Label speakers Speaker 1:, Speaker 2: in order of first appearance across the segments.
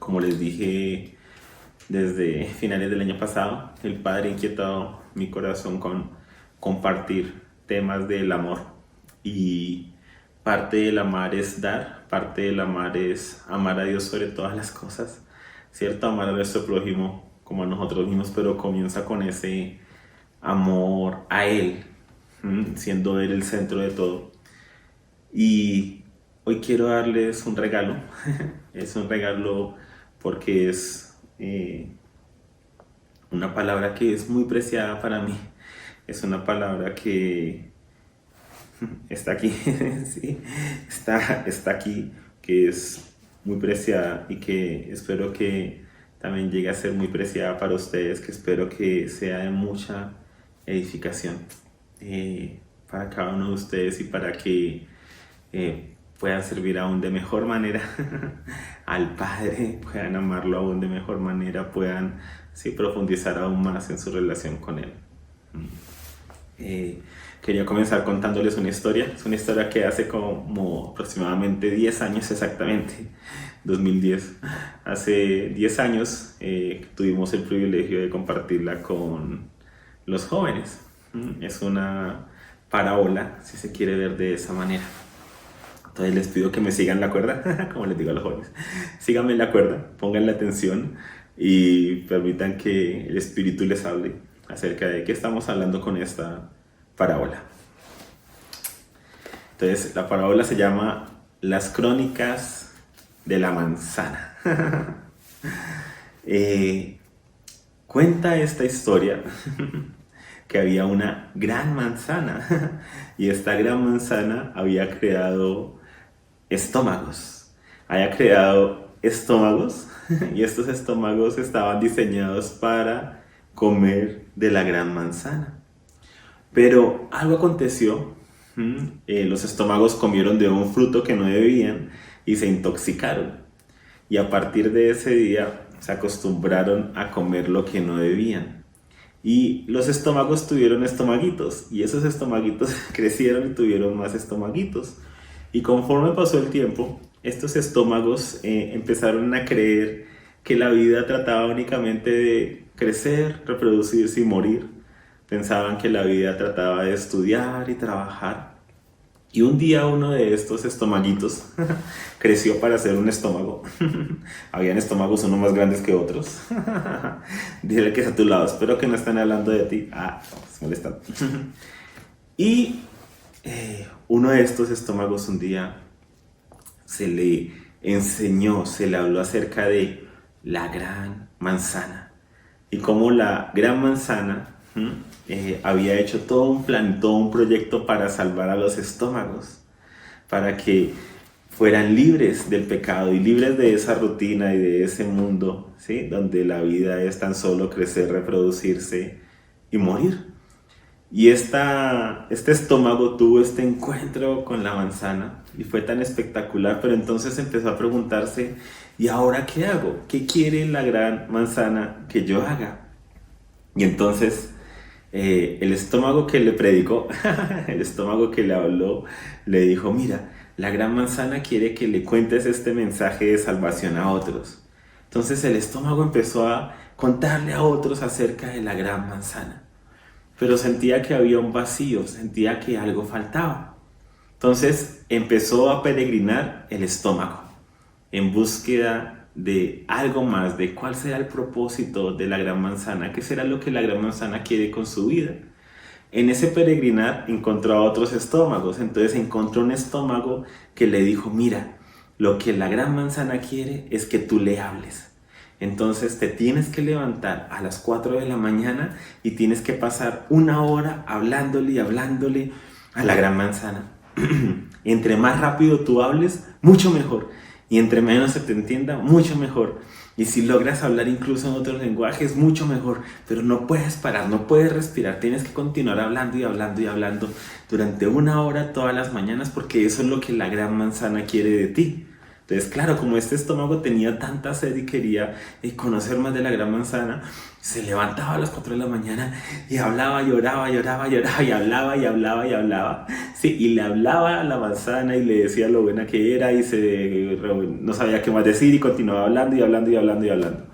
Speaker 1: Como les dije desde finales del año pasado, el Padre ha inquietado mi corazón con compartir temas del amor. Y parte del amar es dar, parte del amar es amar a Dios sobre todas las cosas, ¿cierto? Amar a nuestro prójimo como a nosotros mismos, pero comienza con ese amor a Él, siendo Él el centro de todo. Y hoy quiero darles un regalo. Es un regalo porque es una palabra que es muy preciada para mí. Es una palabra que está aquí, sí, está aquí, que es muy preciada y que espero que también llegue a ser muy preciada para ustedes, que espero que sea de mucha edificación para cada uno de ustedes y para que puedan servir aún de mejor manera al Padre, puedan amarlo aún de mejor manera, puedan sí, profundizar aún más en su relación con Él. Quería comenzar contándoles una historia. Es una historia que hace como aproximadamente 10 años exactamente, 2010. Hace 10 años tuvimos el privilegio de compartirla con los jóvenes. Es una parábola, si se quiere ver de esa manera. Entonces les pido que me sigan la cuerda, como les digo a los jóvenes. Síganme la cuerda, pongan la atención y permitan que el Espíritu les hable acerca de qué estamos hablando con esta parábola. Entonces la parábola se llama Las Crónicas de la Manzana. Cuenta esta historia que había una gran manzana y esta gran manzana había creado estómagos. Había creado estómagos y estos estómagos estaban diseñados para comer de la gran manzana. Pero algo aconteció, los estómagos comieron de un fruto que no debían y se intoxicaron. Y a partir de ese día se acostumbraron a comer lo que no debían. Y los estómagos tuvieron estomaguitos y esos estomaguitos crecieron y tuvieron más estomaguitos. Y conforme pasó el tiempo, estos estómagos empezaron a creer que la vida trataba únicamente de crecer, reproducirse y morir. Pensaban que la vida trataba de estudiar y trabajar. Y un día uno de estos estomaguitos creció para ser un estómago. Habían estómagos unos más grandes que otros. Dile que es a tu lado, espero que no estén hablando de ti. Se molestan. Y uno de estos estómagos un día se le enseñó, se le habló acerca de la gran manzana. Y cómo la gran manzana había hecho todo un plan, todo un proyecto para salvar a los estómagos, para que fueran libres del pecado y libres de esa rutina y de ese mundo, ¿sí? Donde la vida es tan solo crecer, reproducirse y morir. Y este estómago tuvo este encuentro con la manzana y fue tan espectacular, pero entonces empezó a preguntarse, ¿y ahora qué hago? ¿Qué quiere la gran manzana que yo haga? Y entonces el estómago que le predicó, el estómago que le habló, le dijo, mira, la gran manzana quiere que le cuentes este mensaje de salvación a otros. Entonces el estómago empezó a contarle a otros acerca de la gran manzana. Pero sentía que había un vacío, sentía que algo faltaba. Entonces empezó a peregrinar el estómago en búsqueda de algo más, de cuál será el propósito de la gran manzana, qué será lo que la gran manzana quiere con su vida. En ese peregrinar encontró a otros estómagos, entonces encontró un estómago que le dijo, mira, lo que la gran manzana quiere es que tú le hables. Entonces te tienes que levantar a las 4 de la mañana y tienes que pasar 1 hora hablándole y hablándole a la gran manzana. Entre más rápido tú hables, mucho mejor. Y entre menos se te entienda, mucho mejor. Y si logras hablar incluso en otros lenguajes, mucho mejor. Pero no puedes parar, no puedes respirar. Tienes que continuar hablando y hablando y hablando durante 1 hora todas las mañanas porque eso es lo que la gran manzana quiere de ti. Entonces, claro, como este estómago tenía tanta sed y quería conocer más de la gran manzana, se levantaba a las 4 de la mañana y hablaba, lloraba, lloraba, lloraba y hablaba y hablaba y hablaba. Sí, y le hablaba a la manzana y le decía lo buena que era y no sabía qué más decir y continuaba hablando y hablando y hablando y hablando.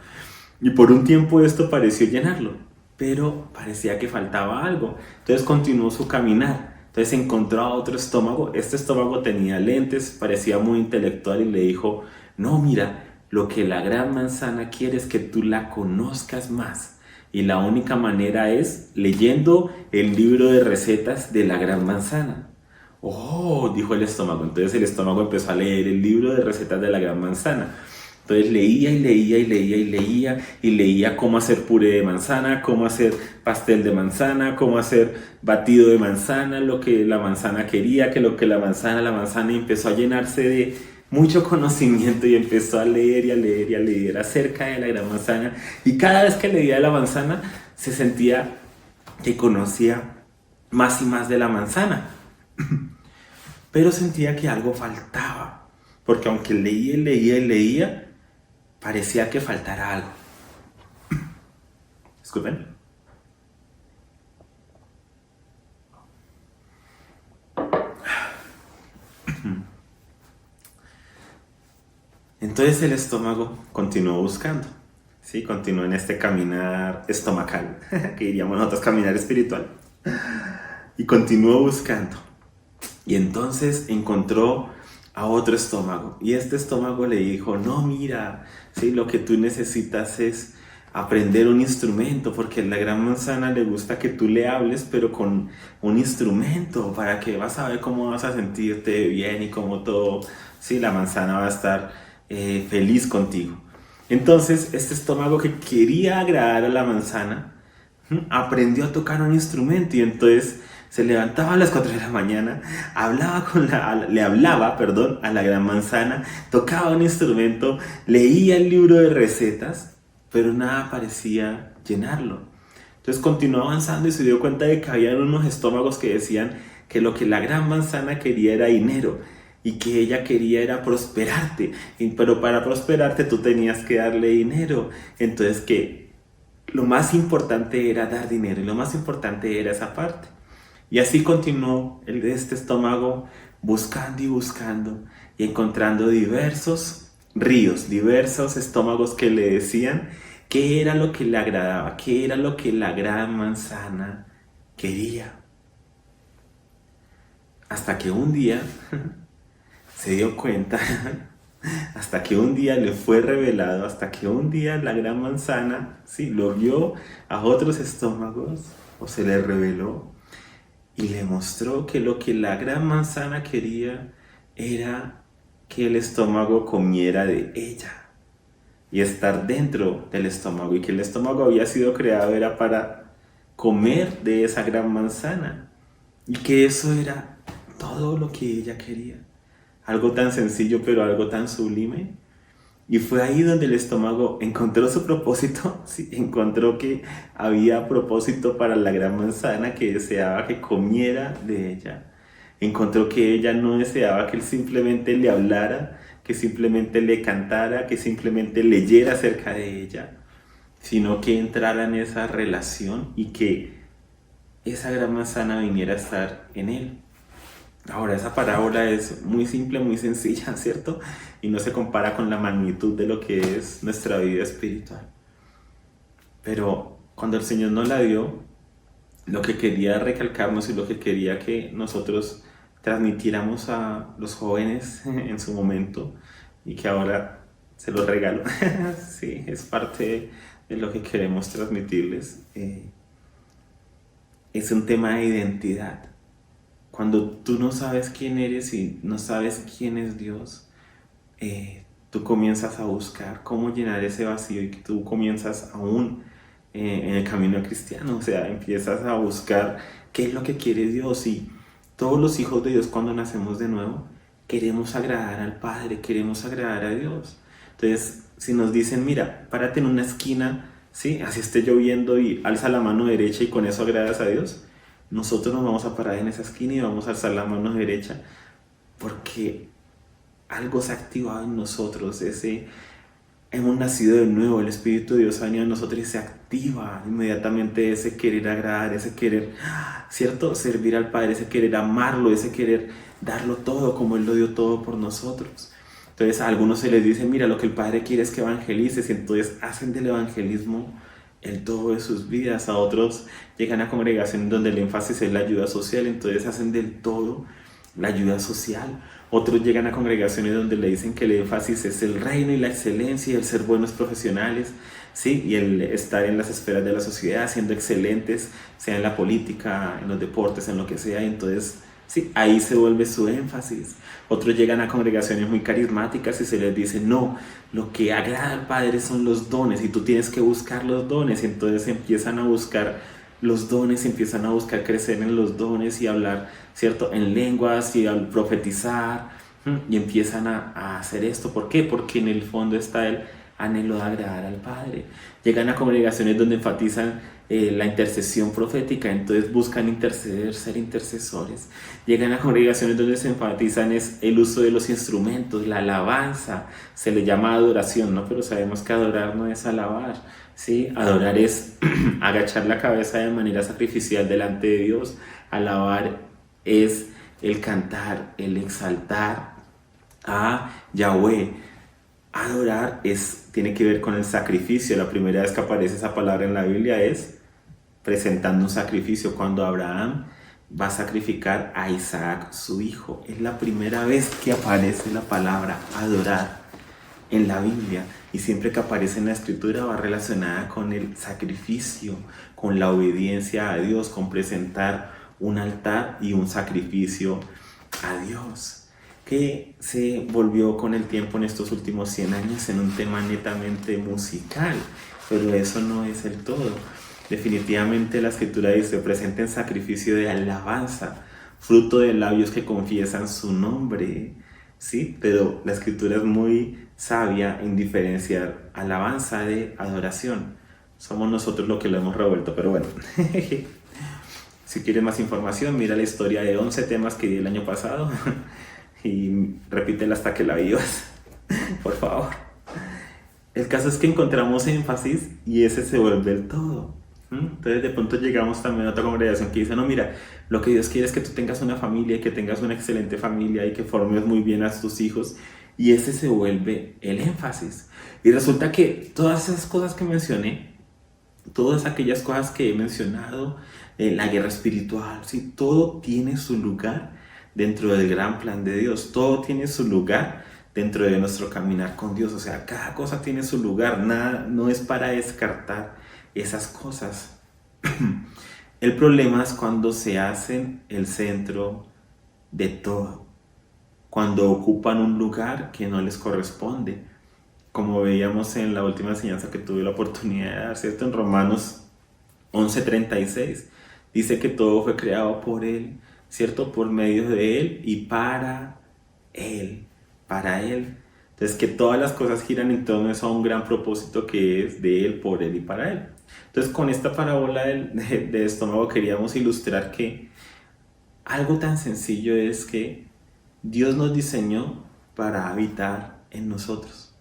Speaker 1: Y por un tiempo esto pareció llenarlo, pero parecía que faltaba algo. Entonces continuó su caminar. Entonces encontró a otro estómago. Este estómago tenía lentes, parecía muy intelectual y le dijo, no, mira, lo que la gran manzana quiere es que tú la conozcas más. Y la única manera es leyendo el libro de recetas de la gran manzana. Oh, dijo el estómago. Entonces el estómago empezó a leer el libro de recetas de la gran manzana. Entonces leía y leía y leía y leía y leía cómo hacer puré de manzana, cómo hacer pastel de manzana, cómo hacer batido de manzana, lo que la manzana quería, que lo que la manzana y empezó a llenarse de mucho conocimiento y empezó a leer y a leer y a leer acerca de la gran manzana. Y cada vez que leía de la manzana se sentía que conocía más y más de la manzana. Pero sentía que algo faltaba, porque aunque leía y leía y leía, parecía que faltara algo. Disculpen. Entonces el estómago continuó buscando, ¿sí? Continuó en este caminar estomacal, que diríamos nosotros caminar espiritual. Y continuó buscando. Y entonces encontró a otro estómago. Y este estómago le dijo, no, mira, ¿sí? Lo que tú necesitas es aprender un instrumento, porque a la gran manzana le gusta que tú le hables, pero con un instrumento, para que vas a ver cómo vas a sentirte bien y cómo todo, sí, la manzana va a estar feliz contigo. Entonces, este estómago que quería agradar a la manzana, aprendió a tocar un instrumento y entonces se levantaba a las 4 de la mañana, le hablaba, perdón, a la gran manzana, tocaba un instrumento, leía el libro de recetas, pero nada parecía llenarlo. Entonces continuó avanzando y se dio cuenta de que había unos estómagos que decían que lo que la gran manzana quería era dinero y que ella quería era prosperarte, pero para prosperarte tú tenías que darle dinero. Entonces que lo más importante era dar dinero y lo más importante era esa parte. Y así continuó este estómago buscando y buscando y encontrando diversos ríos, diversos estómagos que le decían qué era lo que le agradaba, qué era lo que la gran manzana quería. Hasta que un día se dio cuenta, hasta que un día le fue revelado, hasta que un día la gran manzana, sí, lo vio a otros estómagos o se le reveló y le mostró que lo que la gran manzana quería era que el estómago comiera de ella y estar dentro del estómago, y que el estómago había sido creado era para comer de esa gran manzana y que eso era todo lo que ella quería. Algo tan sencillo pero algo tan sublime. Y fue ahí donde el estómago encontró su propósito, sí, encontró que había propósito para la gran manzana, que deseaba que comiera de ella. Encontró que ella no deseaba que él simplemente le hablara, que simplemente le cantara, que simplemente leyera acerca de ella, sino que entrara en esa relación y que esa gran manzana viniera a estar en él. Ahora, esa parábola es muy simple, muy sencilla, ¿cierto? Y no se compara con la magnitud de lo que es nuestra vida espiritual. Pero cuando el Señor nos la dio, lo que quería recalcarnos y lo que quería que nosotros transmitiéramos a los jóvenes en su momento, y que ahora se los regalo, sí, es parte de lo que queremos transmitirles, es un tema de identidad. Cuando tú no sabes quién eres y no sabes quién es Dios, tú comienzas a buscar cómo llenar ese vacío, y que tú comienzas aún en el camino cristiano, o sea, empiezas a buscar qué es lo que quiere Dios. Y todos los hijos de Dios, cuando nacemos de nuevo, queremos agradar al Padre, queremos agradar a Dios. Entonces, si nos dicen, mira, párate en una esquina, ¿sí? Así esté lloviendo, y alza la mano derecha y con eso agradas a Dios, nosotros nos vamos a parar en esa esquina y vamos a alzar la mano derecha, porque algo se ha activado en nosotros, hemos nacido de nuevo, el Espíritu de Dios ha venido a nosotros y se activa inmediatamente ese querer agradar, ese querer, ¿cierto? Servir al Padre, ese querer amarlo, ese querer darlo todo como Él lo dio todo por nosotros. Entonces a algunos se les dice, mira, lo que el Padre quiere es que evangelices, y entonces hacen del evangelismo el todo de sus vidas. A otros llegan a congregaciones donde el énfasis es la ayuda social, entonces hacen del todo la ayuda social. Otros llegan a congregaciones donde le dicen que el énfasis es el reino y la excelencia y el ser buenos profesionales, ¿sí? Y el estar en las esferas de la sociedad siendo excelentes, sea en la política, en los deportes, en lo que sea. Y entonces, sí, ahí se vuelve su énfasis. Otros llegan a congregaciones muy carismáticas y se les dice, no, lo que agrada al Padre son los dones y tú tienes que buscar los dones. Y entonces empiezan a buscar los dones, empiezan a buscar crecer en los dones y hablar, ¿cierto?, en lenguas y al profetizar, y empiezan a hacer esto. ¿Por qué? Porque en el fondo está el anhelo de agradar al Padre. Llegan a congregaciones donde enfatizan la intercesión profética, entonces buscan interceder, ser intercesores. Llegan a congregaciones donde se enfatizan es el uso de los instrumentos, la alabanza, se le llama adoración, ¿no? Pero sabemos que adorar no es alabar, ¿sí? Adorar es agachar la cabeza de manera sacrificial delante de Dios. Alabar es el cantar, el exaltar a Yahweh. Adorar tiene que ver con el sacrificio. La primera vez que aparece esa palabra en la Biblia es presentando un sacrificio, cuando Abraham va a sacrificar a Isaac, su hijo. Es la primera vez que aparece la palabra adorar en la Biblia, y siempre que aparece en la Escritura va relacionada con el sacrificio, con la obediencia a Dios, con presentar un altar y un sacrificio a Dios, que se volvió con el tiempo en estos últimos 100 años en un tema netamente musical, pero eso no es el todo. Definitivamente la Escritura dice, presenten sacrificio de alabanza, fruto de labios que confiesan su nombre, ¿sí? Pero la Escritura es muy sabia en diferenciar alabanza de adoración. Somos nosotros los que lo hemos revuelto, pero bueno. Si quieres más información, mira la historia de 11 temas que di el año pasado y repítela hasta que la vivas, por favor. El caso es que encontramos énfasis y ese se vuelve el todo. Entonces de pronto llegamos también a otra congregación que dice, no, mira, lo que Dios quiere es que tú tengas una familia y que tengas una excelente familia y que formes muy bien a tus hijos, y ese se vuelve el énfasis. Y resulta que todas esas cosas que mencioné, todas aquellas cosas que he mencionado, la guerra espiritual, ¿sí? Todo tiene su lugar dentro del gran plan de Dios, todo tiene su lugar dentro de nuestro caminar con Dios. O sea, cada cosa tiene su lugar, nada, no es para descartar esas cosas. El problema es cuando se hacen el centro de todo, cuando ocupan un lugar que no les corresponde, como veíamos en la última enseñanza que tuve la oportunidad de dar, ¿cierto? En Romanos 11:36 dice que todo fue creado por Él, ¿cierto? Por medio de Él y para Él, para Él. Entonces, que todas las cosas giran en torno a un gran propósito que es de Él, por Él y para Él. Entonces, con esta parábola de estómago queríamos ilustrar que algo tan sencillo es que Dios nos diseñó para habitar en nosotros.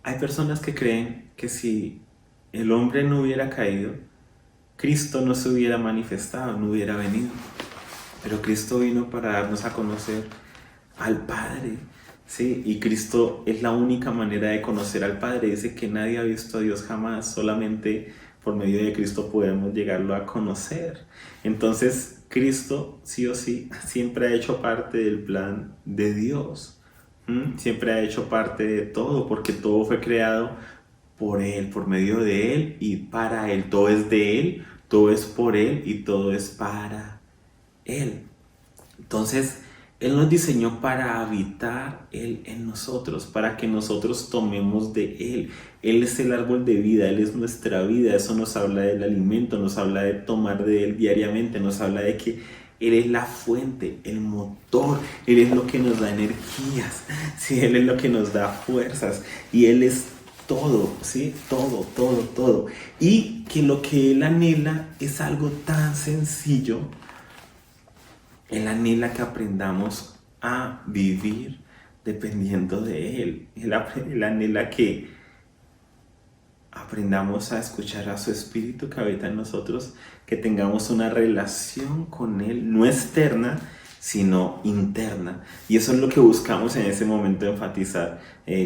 Speaker 1: Hay personas que creen que si el hombre no hubiera caído, Cristo no se hubiera manifestado, no hubiera venido. Pero Cristo vino para darnos a conocer al Padre, ¿sí? Y Cristo es la única manera de conocer al Padre. Dice que nadie ha visto a Dios jamás, solamente por medio de Cristo podemos llegarlo a conocer. Entonces, Cristo, sí o sí, siempre ha hecho parte del plan de Dios. Siempre ha hecho parte de todo, porque todo fue creado por Él, por medio de Él y para Él. Todo es de Él, todo es por Él y todo es para Él. Entonces, Él nos diseñó para habitar Él en nosotros, para que nosotros tomemos de Él. Él es el árbol de vida, Él es nuestra vida. Eso nos habla del alimento, nos habla de tomar de Él diariamente, nos habla de que Él es la fuente, el motor, Él es lo que nos da energías, ¿sí? Él es lo que nos da fuerzas y Él es todo, ¿sí? Todo, todo, todo. Y que lo que Él anhela es algo tan sencillo. Él anhela que aprendamos a vivir dependiendo de Él. Él anhela que aprendamos a escuchar a su Espíritu que habita en nosotros, que tengamos una relación con Él, no externa, sino interna. Y eso es lo que buscamos en ese momento enfatizar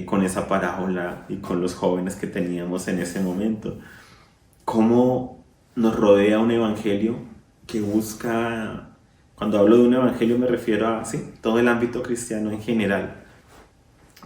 Speaker 1: con esa parábola y con los jóvenes que teníamos en ese momento. Cómo nos rodea un evangelio que busca, cuando hablo de un evangelio me refiero a sí, todo el ámbito cristiano en general,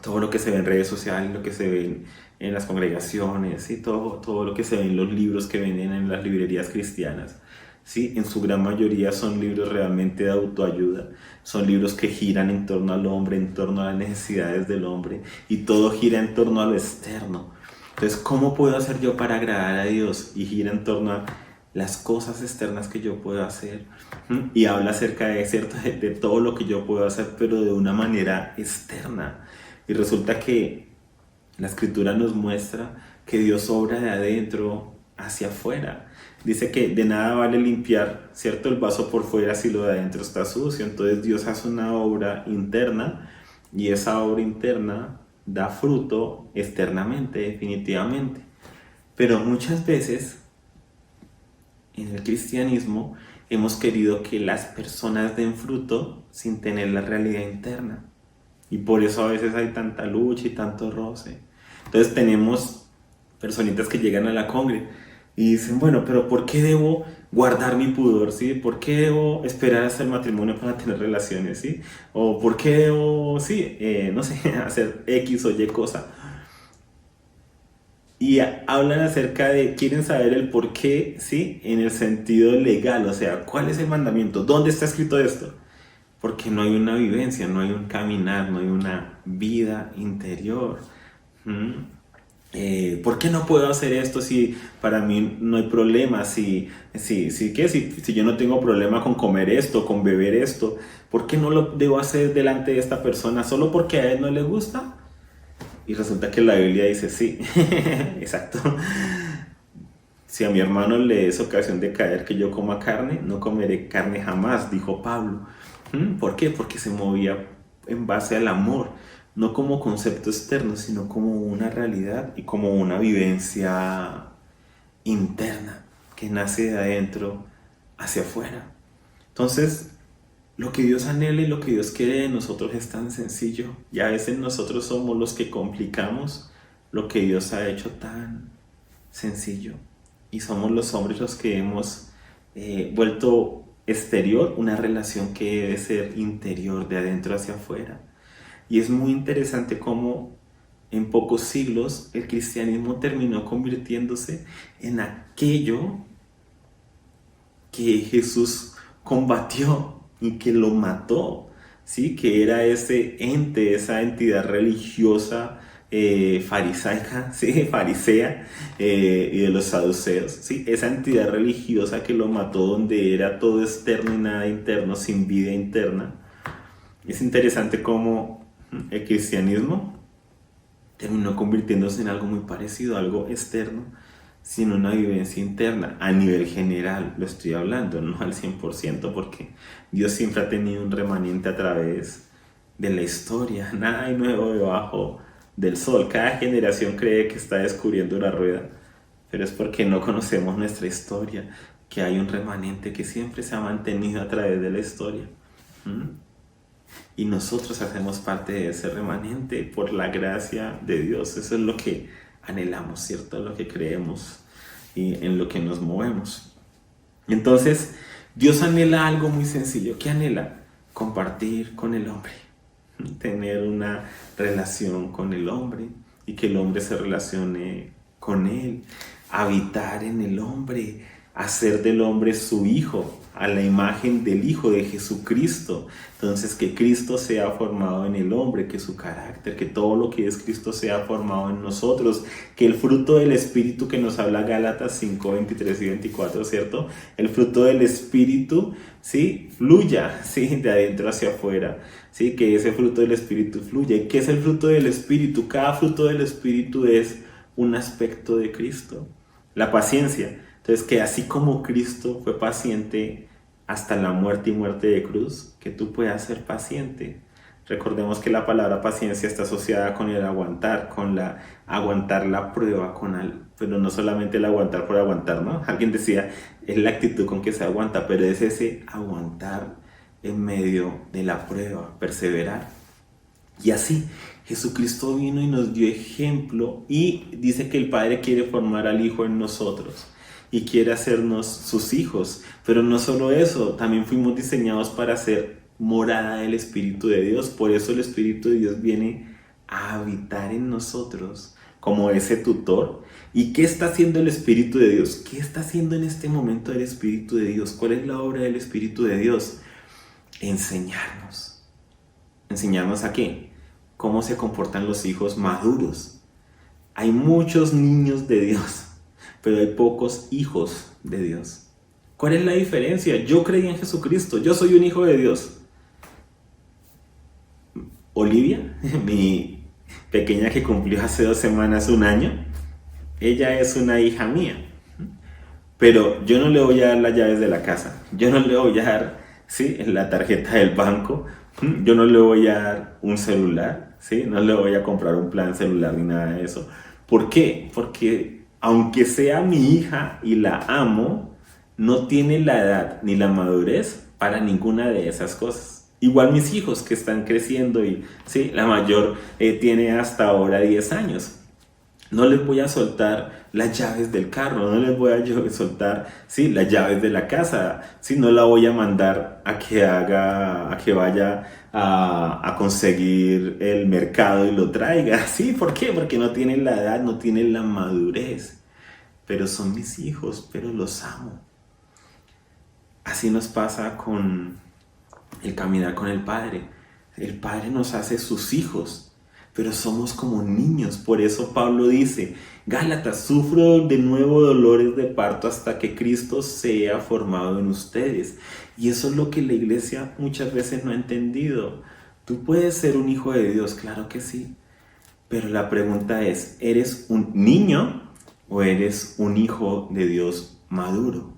Speaker 1: todo lo que se ve en redes sociales, lo que se ve en las congregaciones, ¿sí? Todo lo que se ve en los libros que venden en las librerías cristianas. ¿Sí? En su gran mayoría son libros realmente de autoayuda, son libros que giran en torno al hombre, en torno a las necesidades del hombre, y todo gira en torno a lo externo. Entonces, ¿cómo puedo hacer yo para agradar a Dios? Y gira en torno a las cosas externas que yo puedo hacer. Y habla acerca de, ¿cierto? De todo lo que yo puedo hacer, pero de una manera externa. Y resulta que la Escritura nos muestra que Dios obra de adentro hacia afuera. Dice que de nada vale limpiar, ¿cierto? El vaso por fuera si lo de adentro está sucio. Entonces Dios hace una obra interna y esa obra interna da fruto externamente, definitivamente. Pero muchas veces en el cristianismo hemos querido que las personas den fruto sin tener la realidad interna. Y por eso a veces hay tanta lucha y tanto roce. Entonces tenemos personitas que llegan a la congre y dicen, bueno, pero ¿por qué debo guardar mi pudor? ¿Sí? ¿Por qué debo esperar hasta el matrimonio para tener relaciones? ¿Sí? ¿O por qué debo, sí, no sé, hacer X o Y cosa? Y hablan acerca de, quieren saber el por qué, ¿sí? En el sentido legal, o sea, ¿cuál es el mandamiento? ¿Dónde está escrito esto? Porque no hay una vivencia, no hay un caminar, no hay una vida interior. ¿Por qué no puedo hacer esto si para mí no hay problema? Si yo no tengo problema con comer esto, con beber esto, ¿por qué no lo debo hacer delante de esta persona solo porque a él no le gusta? Y resulta que la Biblia dice sí, exacto. Si a mi hermano le es ocasión de caer que yo coma carne, no comeré carne jamás, dijo Pablo. ¿Por qué? Porque se movía en base al amor, no como concepto externo, sino como una realidad y como una vivencia interna que nace de adentro hacia afuera. Entonces, lo que Dios anhela y lo que Dios quiere de nosotros es tan sencillo, y a veces nosotros somos los que complicamos lo que Dios ha hecho tan sencillo, y somos los hombres los que hemos vuelto exterior una relación que debe ser interior, de adentro hacia afuera. Y es muy interesante cómo en pocos siglos el cristianismo terminó convirtiéndose en aquello que Jesús combatió y que lo mató, ¿sí? Que era ese ente, esa entidad religiosa farisaica, ¿sí? Farisea, y de los saduceos, ¿sí? Esa entidad religiosa que lo mató, donde era todo externo y nada interno, sin vida interna. Es interesante cómo el cristianismo terminó convirtiéndose en algo muy parecido, algo externo, sin una vivencia interna. A nivel general lo estoy hablando, no al 100%, porque Dios siempre ha tenido un remanente a través de la historia. Nada hay nuevo debajo del sol. Cada generación cree que está descubriendo la rueda, pero es porque no conocemos nuestra historia, que hay un remanente que siempre se ha mantenido a través de la historia. Y nosotros hacemos parte de ese remanente por la gracia de Dios. Eso es lo que anhelamos, ¿cierto? Lo que creemos y en lo que nos movemos. Entonces, Dios anhela algo muy sencillo. ¿Qué anhela? Compartir con el hombre, tener una relación con el hombre y que el hombre se relacione con él, habitar en el hombre, hacer del hombre su hijo, a la imagen del Hijo de Jesucristo. Entonces, que Cristo sea formado en el hombre, que su carácter, que todo lo que es Cristo sea formado en nosotros, que el fruto del Espíritu que nos habla Gálatas 5, 23 y 24, ¿cierto? El fruto del Espíritu, ¿sí? Fluya, ¿sí? De adentro hacia afuera, ¿sí? Que ese fruto del Espíritu fluya. ¿Y qué es el fruto del Espíritu? Cada fruto del Espíritu es un aspecto de Cristo. La paciencia. Entonces, que así como Cristo fue paciente hasta la muerte y muerte de cruz, que tú puedas ser paciente. Recordemos que la palabra paciencia está asociada con el aguantar, aguantar la prueba, pero no solamente el aguantar por aguantar, ¿no? Alguien decía, es la actitud con que se aguanta, pero es ese aguantar en medio de la prueba, perseverar. Y así, Jesucristo vino y nos dio ejemplo y dice que el Padre quiere formar al Hijo en nosotros y quiere hacernos sus hijos. Pero no solo eso, también fuimos diseñados para ser morada del Espíritu de Dios. Por eso el Espíritu de Dios viene a habitar en nosotros como ese tutor. ¿Y qué está haciendo el Espíritu de Dios? ¿Qué está haciendo en este momento el Espíritu de Dios? ¿Cuál es la obra del Espíritu de Dios? Enseñarnos. ¿Enseñarnos a qué? Cómo se comportan los hijos maduros. Hay muchos niños de Dios, pero hay pocos hijos de Dios. ¿Cuál es la diferencia? Yo creí en Jesucristo, yo soy un hijo de Dios. Olivia, mi pequeña que cumplió hace 2 semanas, 1 año, ella es una hija mía. Pero yo no le voy a dar las llaves de la casa, yo no le voy a dar, ¿sí?, la tarjeta del banco, yo no le voy a dar un celular, ¿sí?, no le voy a comprar un plan celular ni nada de eso. ¿Por qué? Porque aunque sea mi hija y la amo, no tiene la edad ni la madurez para ninguna de esas cosas. Igual mis hijos que están creciendo y sí, la mayor tiene hasta ahora 10 años. No les voy a soltar las llaves del carro, no les voy a soltar, sí, las llaves de la casa, sí, no la voy a mandar a que vaya a conseguir el mercado y lo traiga. Sí, ¿por qué? Porque no tienen la edad, no tienen la madurez. Pero son mis hijos, pero los amo. Así nos pasa con el caminar con el Padre. El Padre nos hace sus hijos, pero somos como niños. Por eso Pablo dice, Gálatas, sufro de nuevo dolores de parto hasta que Cristo sea formado en ustedes. Y eso es lo que la iglesia muchas veces no ha entendido. Tú puedes ser un hijo de Dios, claro que sí. Pero la pregunta es, ¿eres un niño o eres un hijo de Dios maduro?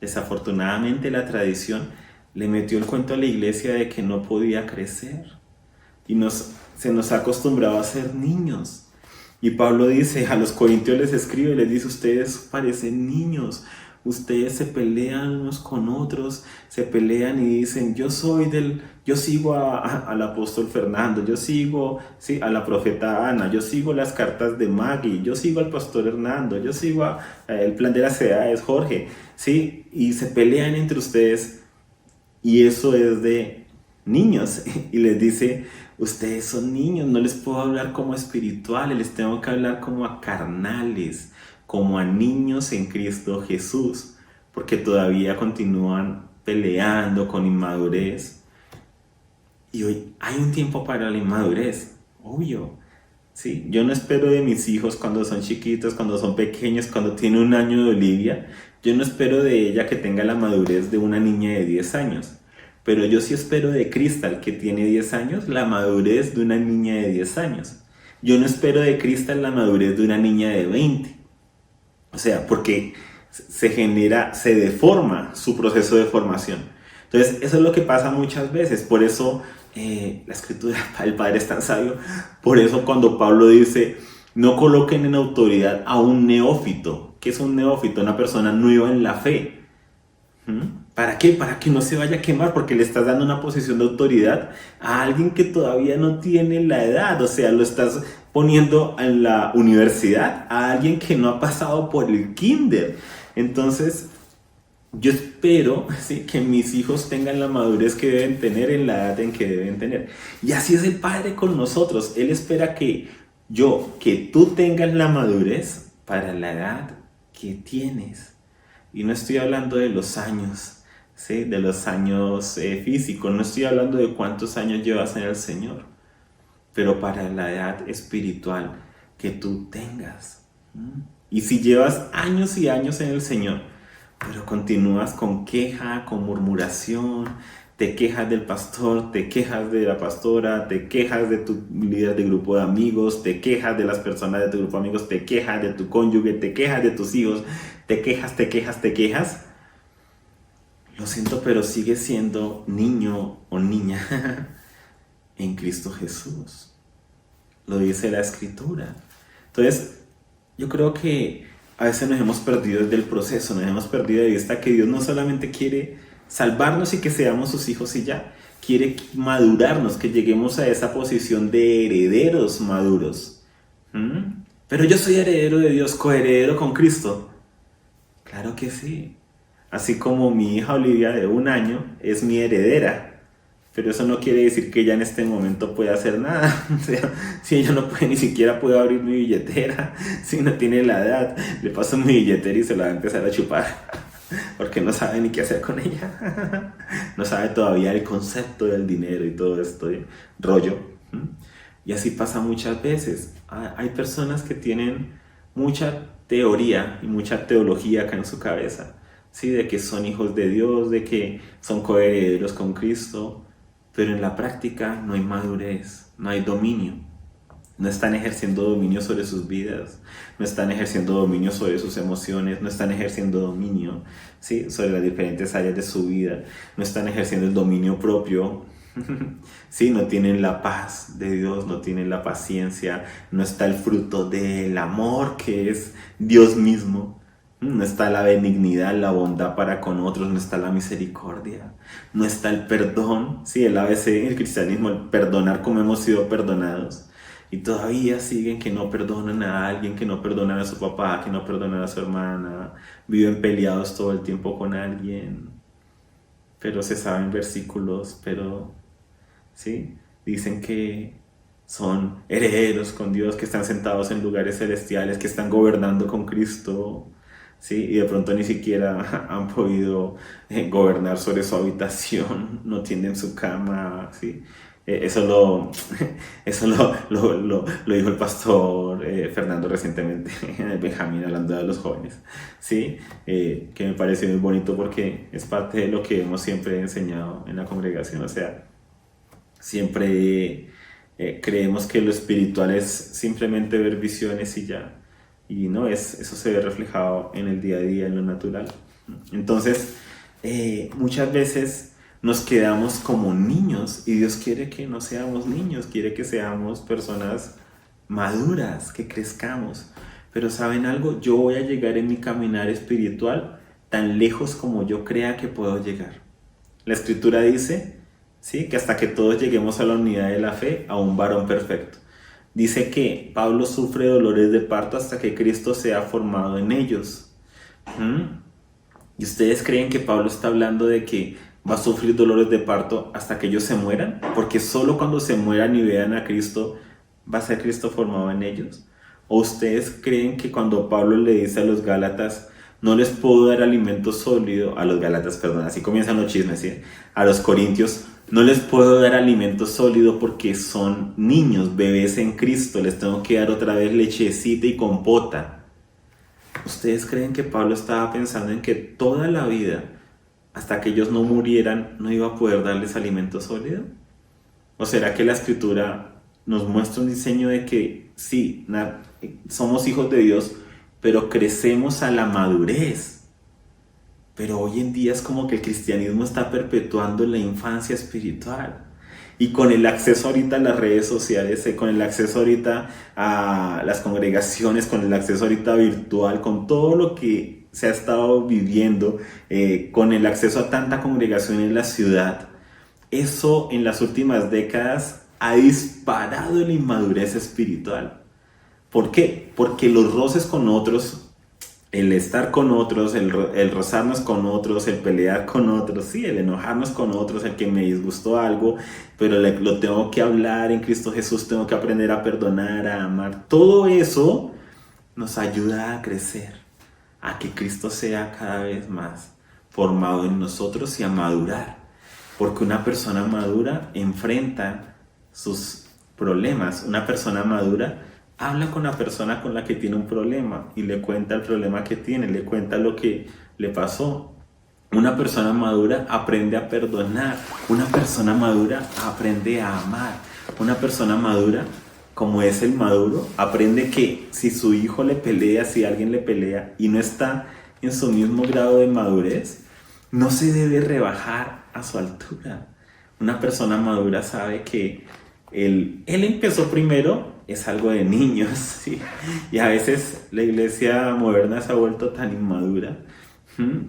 Speaker 1: Desafortunadamente la tradición le metió el cuento a la iglesia de que no podía crecer y se nos ha acostumbrado a ser niños. Y Pablo dice, a los corintios les escribe, les dice, ustedes parecen niños, ustedes se pelean unos con otros, se pelean y dicen, yo sigo al apóstol Fernando, yo sigo, sí, a la profeta Ana, yo sigo las cartas de Maggie, yo sigo al pastor Hernando, yo sigo el plan de las edades Jorge, sí, y se pelean entre ustedes y eso es de niños. Y les dice, ustedes son niños, no les puedo hablar como espirituales, les tengo que hablar como a carnales, como a niños en Cristo Jesús, porque todavía continúan peleando con inmadurez. Y hoy hay un tiempo para la inmadurez, obvio. Sí, yo no espero de mis hijos cuando son chiquitos, cuando son pequeños, cuando tiene 1 año de Olivia, yo no espero de ella que tenga la madurez de una niña de 10 años. Pero yo sí espero de Crystal, que tiene 10 años, la madurez de una niña de 10 años. Yo no espero de Crystal la madurez de una niña de 20. O sea, porque se deforma su proceso de formación. Entonces, eso es lo que pasa muchas veces. Por eso la escritura, el Padre es tan sabio. Por eso cuando Pablo dice, no coloquen en autoridad a un neófito. ¿Qué es un neófito? Una persona nueva en la fe. ¿Para qué? Para que no se vaya a quemar, porque le estás dando una posición de autoridad a alguien que todavía no tiene la edad. O sea, lo estás poniendo en la universidad a alguien que no ha pasado por el kinder. Entonces, yo espero, ¿sí?, que mis hijos tengan la madurez que deben tener en la edad en que deben tener. Y así es el Padre con nosotros. Él espera que tú tengas la madurez para la edad que tienes. Y no estoy hablando de los años, ¿sí?, de los años físicos. No estoy hablando de cuántos años llevas en el Señor. Pero para la edad espiritual que tú tengas. Y si llevas años y años en el Señor, pero continúas con queja, con murmuración, te quejas del pastor, te quejas de la pastora, te quejas de tu líder de grupo de amigos, te quejas de las personas de tu grupo de amigos, te quejas de tu cónyuge, te quejas de tus hijos, te quejas. Lo siento, pero sigues siendo niño o niña en Cristo Jesús. Lo dice la Escritura. Entonces, yo creo que a veces nos hemos perdido del proceso, nos hemos perdido de vista que Dios no solamente quiere salvarnos y que seamos sus hijos y ya, quiere madurarnos, que lleguemos a esa posición de herederos maduros. Pero yo soy heredero de Dios, coheredero con Cristo. Claro que sí. Así como mi hija Olivia de 1 año es mi heredera. Pero eso no quiere decir que ella en este momento pueda hacer nada. O sea, si ella no puede, ni siquiera puede abrir mi billetera, si no tiene la edad, le paso mi billetera y se la va a empezar a chupar. Porque no sabe ni qué hacer con ella. No sabe todavía el concepto del dinero y todo esto de rollo. Y así pasa muchas veces. Hay personas que tienen mucha teoría y mucha teología acá en su cabeza, ¿sí? De que son hijos de Dios, de que son coherederos con Cristo, pero en la práctica no hay madurez, no hay dominio. No están ejerciendo dominio sobre sus vidas, no están ejerciendo dominio sobre sus emociones, no están ejerciendo dominio, ¿sí? Sobre las diferentes áreas de su vida, no están ejerciendo el dominio propio. Sí, no tienen la paz de Dios, no tienen la paciencia, no está el fruto del amor que es Dios mismo, no está la benignidad, la bondad para con otros, no está la misericordia, no está el perdón, sí, el ABC, el cristianismo, el perdonar como hemos sido perdonados. Y todavía siguen que no perdonan a alguien, que no perdonan a su papá, que no perdonan a su hermana, viven peleados todo el tiempo con alguien, pero se saben versículos, pero ¿sí? Dicen que son herederos con Dios, que están sentados en lugares celestiales, que están gobernando con Cristo, ¿sí? Y de pronto ni siquiera han podido gobernar sobre su habitación, no tienen su cama, ¿sí? Eso lo dijo el pastor Fernando recientemente en el Benjamín, hablando de los jóvenes, ¿sí? Que me parece muy bonito porque es parte de lo que hemos siempre enseñado en la congregación. O sea, siempre creemos que lo espiritual es simplemente ver visiones y ya. Y no, eso se ve reflejado en el día a día, en lo natural. Entonces, muchas veces nos quedamos como niños y Dios quiere que no seamos niños, quiere que seamos personas maduras, que crezcamos. Pero ¿saben algo? Yo voy a llegar en mi caminar espiritual tan lejos como yo crea que puedo llegar. La Escritura dice, ¿sí?, que hasta que todos lleguemos a la unidad de la fe, a un varón perfecto. Dice que Pablo sufre dolores de parto hasta que Cristo sea formado en ellos. ¿Y ustedes creen que Pablo está hablando de que va a sufrir dolores de parto hasta que ellos se mueran? Porque solo cuando se mueran y vean a Cristo, ¿va a ser Cristo formado en ellos? ¿O ustedes creen que cuando Pablo le dice a los Gálatas, no les puedo dar alimento sólido, a los Gálatas, perdón, así comienzan los chismes, ¿sí? A los Corintios, no les puedo dar alimento sólido porque son niños, bebés en Cristo, les tengo que dar otra vez lechecita y compota? ¿Ustedes creen que Pablo estaba pensando en que toda la vida, hasta que ellos no murieran, no iba a poder darles alimento sólido? ¿O será que la Escritura nos muestra un diseño de que sí, somos hijos de Dios, pero crecemos a la madurez? Pero hoy en día es como que el cristianismo está perpetuando la infancia espiritual. Y con el acceso ahorita a las redes sociales, con el acceso ahorita a las congregaciones, con el acceso ahorita virtual, con todo lo que se ha estado viviendo, con el acceso a tanta congregación en la ciudad, eso en las últimas décadas ha disparado la inmadurez espiritual. ¿Por qué? Porque los roces con otros, el estar con otros, el rozarnos con otros, el pelear con otros, sí, el enojarnos con otros, el que me disgustó algo, pero lo tengo que hablar en Cristo Jesús, tengo que aprender a perdonar, a amar. Todo eso nos ayuda a crecer, a que Cristo sea cada vez más formado en nosotros y a madurar. Porque una persona madura enfrenta sus problemas. Una persona madura habla con la persona con la que tiene un problema y le cuenta el problema que tiene, le cuenta lo que le pasó. Una persona madura aprende a perdonar. Una persona madura aprende a amar. Una persona madura, como es el maduro, aprende que si su hijo le pelea, si alguien le pelea y no está en su mismo grado de madurez, no se debe rebajar a su altura. Una persona madura sabe que Él empezó primero, es algo de niños, ¿sí? Y a veces la iglesia moderna se ha vuelto tan inmadura.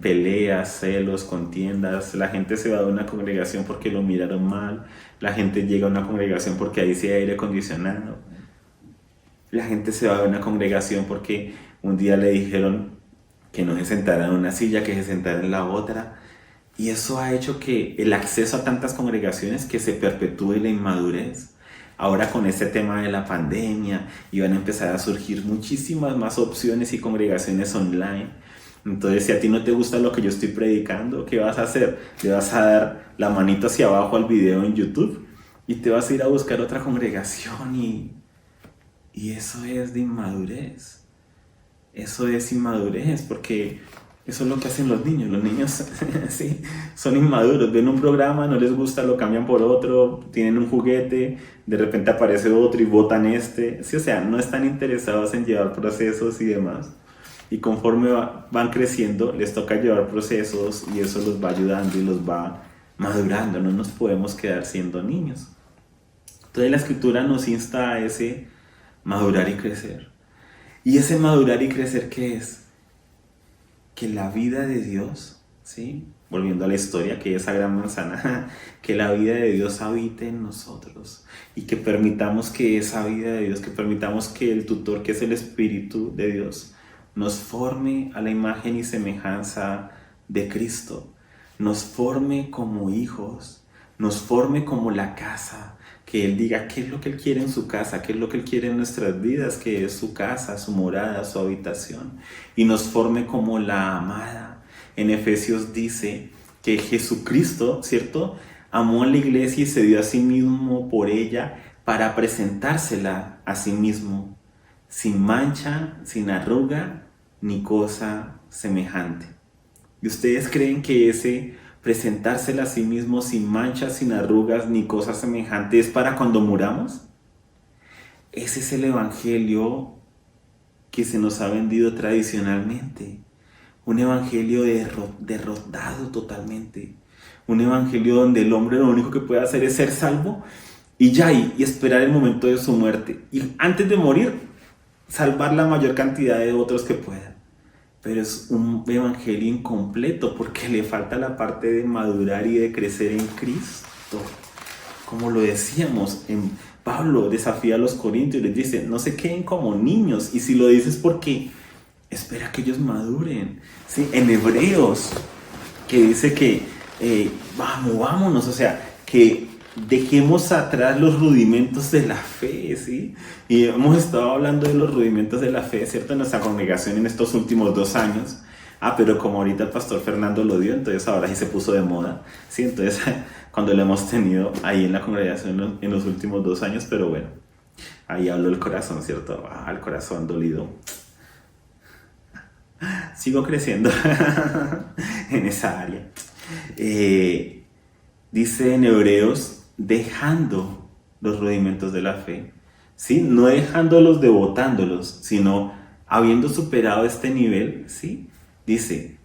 Speaker 1: Peleas, celos, contiendas, la gente se va de una congregación porque lo miraron mal, la gente llega a una congregación porque ahí sí hay aire acondicionado, la gente se va de una congregación porque un día le dijeron que no se sentara en una silla, que se sentara en la otra. Y eso ha hecho que el acceso a tantas congregaciones que se perpetúe la inmadurez. Ahora con este tema de la pandemia iban a empezar a surgir muchísimas más opciones y congregaciones online. Entonces, si a ti no te gusta lo que yo estoy predicando, ¿qué vas a hacer? Le vas a dar la manito hacia abajo al video en YouTube y te vas a ir a buscar otra congregación y eso es de inmadurez. Eso es inmadurez porque eso es lo que hacen los niños. Los niños sí, son inmaduros. Ven un programa, no les gusta, lo cambian por otro, tienen un juguete, de repente aparece otro y botan este. Sí, o sea, no están interesados en llevar procesos y demás. Y conforme van creciendo, les toca llevar procesos y eso los va ayudando y los va madurando. No nos podemos quedar siendo niños. Entonces la escritura nos insta a ese madurar y crecer. ¿Y ese madurar y crecer qué es? Que la vida de Dios, ¿sí? Volviendo a la historia, que esa gran manzana, que la vida de Dios habite en nosotros y que permitamos que esa vida de Dios, que permitamos que el tutor, que es el Espíritu de Dios, nos forme a la imagen y semejanza de Cristo, nos forme como hijos, nos forme como la casa, que Él diga qué es lo que Él quiere en su casa, qué es lo que Él quiere en nuestras vidas, que es su casa, su morada, su habitación, y nos forme como la amada. En Efesios dice que Jesucristo, ¿cierto?, amó a la iglesia y se dio a sí mismo por ella para presentársela a sí mismo, sin mancha, sin arruga, ni cosa semejante. ¿Y ustedes creen que ese presentársela a sí mismo sin manchas, sin arrugas, ni cosa semejante es para cuando muramos? Ese es el evangelio que se nos ha vendido tradicionalmente. Un evangelio derrotado totalmente. Un evangelio donde el hombre lo único que puede hacer es ser salvo y ya, y esperar el momento de su muerte. Y antes de morir, salvar la mayor cantidad de otros que puedan. Pero es un evangelio incompleto porque le falta la parte de madurar y de crecer en Cristo. Como lo decíamos, Pablo desafía a los corintios y les dice, no se queden como niños. Y si lo dices porque espera que ellos maduren. ¿Sí? En Hebreos, que dice que vámonos, o sea, que dejemos atrás los rudimentos de la fe, ¿sí? Y hemos estado hablando de los rudimentos de la fe, ¿cierto? En nuestra congregación en estos últimos 2 años. Pero como ahorita el pastor Fernando lo dio, entonces ahora sí se puso de moda, ¿sí? Entonces, cuando lo hemos tenido ahí en la congregación en los últimos 2 años, pero bueno, ahí habló el corazón, ¿cierto? El corazón dolido. Sigo creciendo en esa área. Dice en Hebreos, dejando los rudimentos de la fe, ¿sí? No dejándolos, devotándolos, sino habiendo superado este nivel, ¿sí? Dice,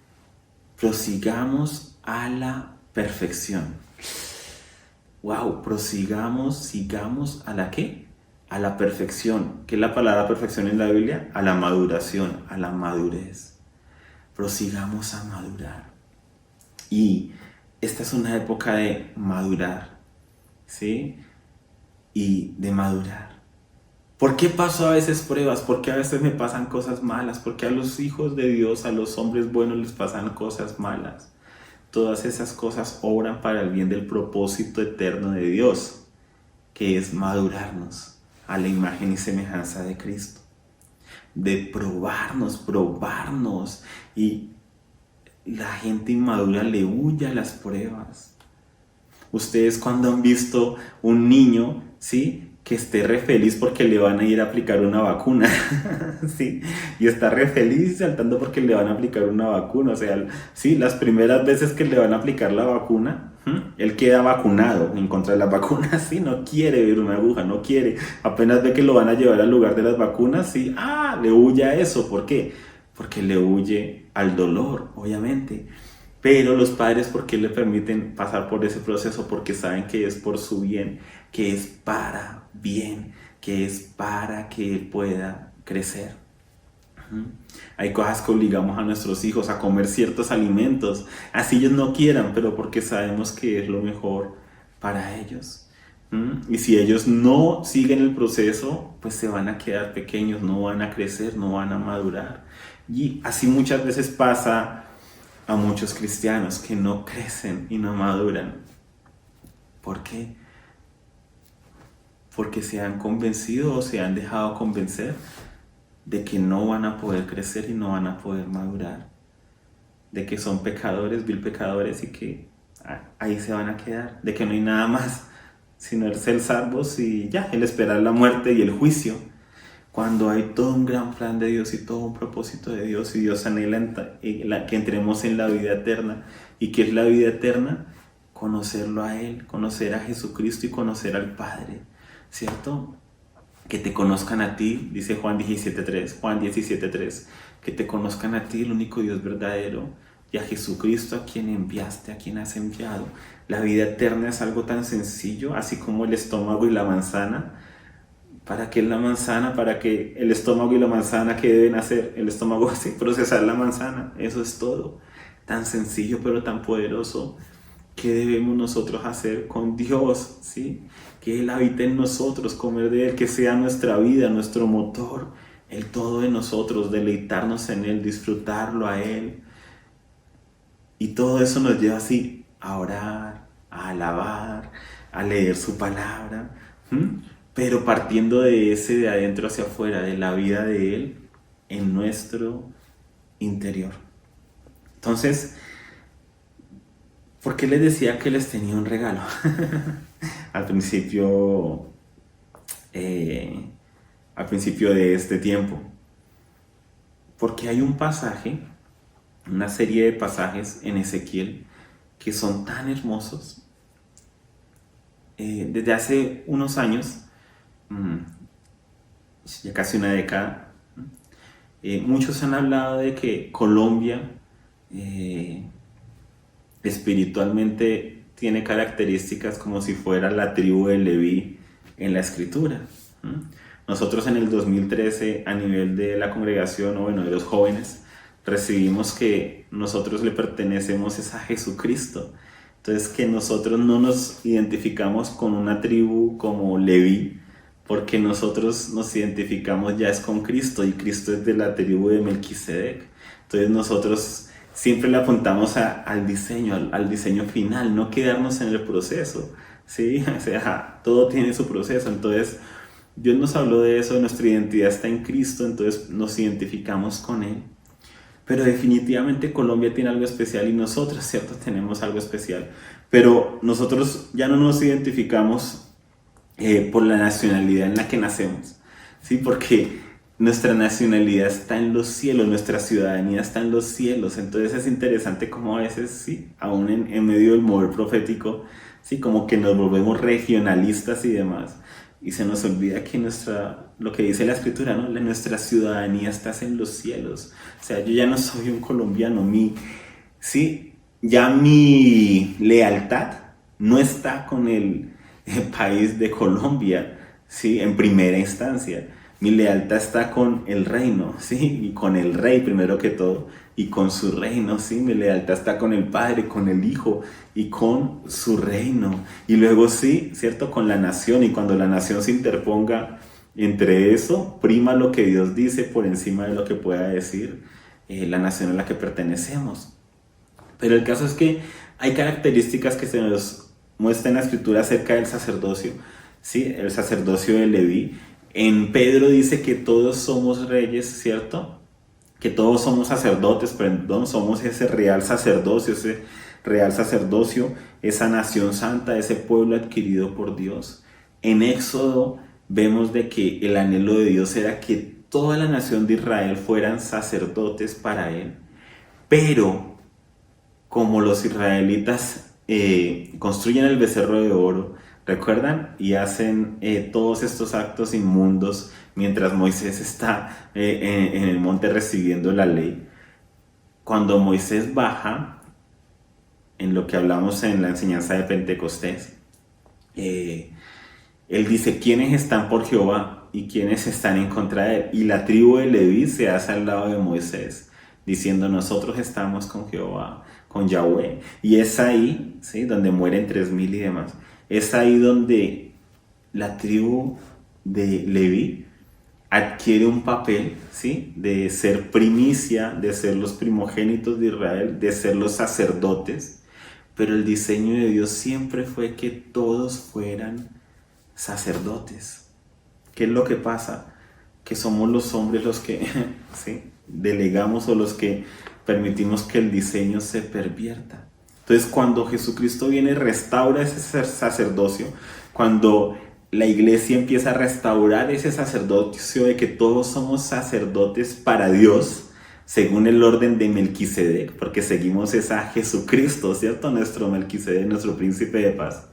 Speaker 1: prosigamos a la perfección. Wow, prosigamos, sigamos a la ¿qué? A la perfección. ¿Qué es la palabra perfección en la Biblia? A la maduración, a la madurez. Prosigamos a madurar. Y esta es una época de madurar, ¿sí? Y de madurar. ¿Por qué paso a veces pruebas? ¿Por qué a veces me pasan cosas malas? ¿Por qué a los hijos de Dios, a los hombres buenos les pasan cosas malas? Todas esas cosas obran para el bien del propósito eterno de Dios, que es madurarnos a la imagen y semejanza de Cristo. De probarnos. Y la gente inmadura le huye a las pruebas. Ustedes cuando han visto un niño, ¿sí?, que esté re feliz porque le van a ir a aplicar una vacuna, ¿sí? Y está re feliz saltando porque le van a aplicar una vacuna. O sea, sí, las primeras veces que le van a aplicar la vacuna, él queda vacunado en contra de las vacunas, ¿sí? No quiere ver una aguja, no quiere. Apenas ve que lo van a llevar al lugar de las vacunas, ¿sí? Le huye a eso. ¿Por qué? Porque le huye al dolor, obviamente. Pero los padres, ¿por qué le permiten pasar por ese proceso? Porque saben que es por su bien, que es para bien, que es para que él pueda crecer. Hay cosas que obligamos a nuestros hijos a comer ciertos alimentos, así ellos no quieran, pero porque sabemos que es lo mejor para ellos. Y si ellos no siguen el proceso, pues se van a quedar pequeños, no van a crecer, no van a madurar. Y así muchas veces pasa a muchos cristianos que no crecen y no maduran. ¿Por qué? Porque se han convencido o se han dejado convencer de que no van a poder crecer y no van a poder madurar, de que son pecadores, vil pecadores y que ahí se van a quedar, de que no hay nada más sino el ser salvos y ya, el esperar la muerte y el juicio, cuando hay todo un gran plan de Dios y todo un propósito de Dios y Dios anhela que entremos en la vida eterna. ¿Y qué es la vida eterna? Conocerlo a Él, conocer a Jesucristo y conocer al Padre, ¿cierto? Que te conozcan a ti, dice Juan 17:3, que te conozcan a ti, el único Dios verdadero, y a Jesucristo a quien enviaste, a quien has enviado. La vida eterna es algo tan sencillo, así como el estómago y la manzana. ¿Para qué la manzana? ¿Para qué el estómago y la manzana? ¿Qué deben hacer? El estómago hace procesar la manzana, eso es todo. Tan sencillo pero tan poderoso. ¿Qué debemos nosotros hacer con Dios? ¿Sí? Que Él habite en nosotros, comer de Él, que sea nuestra vida, nuestro motor, el todo de nosotros, deleitarnos en Él, disfrutarlo a Él. Y todo eso nos lleva así a orar, a alabar, a leer su palabra, pero partiendo de ese de adentro hacia afuera, de la vida de Él en nuestro interior. Entonces, ¿por qué les decía que les tenía un regalo? al principio, al principio de este tiempo. Porque hay un pasaje, una serie de pasajes en Ezequiel que son tan hermosos. Desde hace unos años, ya casi una década, muchos han hablado de que Colombia espiritualmente tiene características como si fuera la tribu de Leví en la escritura. Nosotros en el 2013, a nivel de la congregación, o bueno, de los jóvenes, recibimos que nosotros le pertenecemos es a Jesucristo. Entonces, que nosotros no nos identificamos con una tribu como Leví, porque nosotros nos identificamos ya es con Cristo, y Cristo es de la tribu de Melquisedec. Entonces nosotros siempre le apuntamos al diseño final, no quedarnos en el proceso, ¿sí? O sea, todo tiene su proceso. Entonces Dios nos habló de eso, nuestra identidad está en Cristo, entonces nos identificamos con Él. Pero definitivamente Colombia tiene algo especial y nosotros, ¿cierto? Tenemos algo especial. Pero nosotros ya no nos identificamos por la nacionalidad en la que nacemos, ¿sí? Porque nuestra nacionalidad está en los cielos, nuestra ciudadanía está en los cielos. Entonces es interesante cómo a veces, sí, aún en medio del mover profético, sí, como que nos volvemos regionalistas y demás. Y se nos olvida que lo que dice la escritura, ¿no? Nuestra ciudadanía está en los cielos. O sea, yo ya no soy un colombiano, ya mi lealtad no está con el país de Colombia, ¿sí? En primera instancia. Mi lealtad está con el reino, ¿sí? Y con el rey primero que todo, y con su reino, ¿sí? Mi lealtad está con el Padre, con el Hijo y con su reino. Y luego sí, ¿cierto? Con la nación, y cuando la nación se interponga entre eso, prima lo que Dios dice por encima de lo que pueda decir la nación a la que pertenecemos. Pero el caso es que hay características que se nos muestran en la escritura acerca del sacerdocio, ¿sí? El sacerdocio de Leví. En Pedro dice que todos somos reyes, ¿cierto? Que todos somos sacerdotes, perdón, somos ese real sacerdocio, esa nación santa, ese pueblo adquirido por Dios. En Éxodo vemos de que el anhelo de Dios era que toda la nación de Israel fueran sacerdotes para Él. Pero como los israelitas construyen el becerro de oro, ¿recuerdan? Y hacen todos estos actos inmundos mientras Moisés está en el monte recibiendo la ley. Cuando Moisés baja, en lo que hablamos en la enseñanza de Pentecostés, él dice, ¿quiénes están por Jehová y quiénes están en contra de él? Y la tribu de Leví se hace al lado de Moisés, diciendo, nosotros estamos con Jehová, con Yahweh. Y es ahí, ¿sí?, donde mueren 3,000 y demás. Es ahí donde la tribu de Leví adquiere un papel, ¿sí?, de ser primicia, de ser los primogénitos de Israel, de ser los sacerdotes. Pero el diseño de Dios siempre fue que todos fueran sacerdotes. ¿Qué es lo que pasa? Que somos los hombres los que ¿sí?, delegamos o los que permitimos que el diseño se pervierta. Entonces, cuando Jesucristo viene, restaura ese sacerdocio. Cuando la iglesia empieza a restaurar ese sacerdocio de que todos somos sacerdotes para Dios, según el orden de Melquisedec, porque seguimos a Jesucristo, ¿cierto? Nuestro Melquisedec, nuestro príncipe de paz.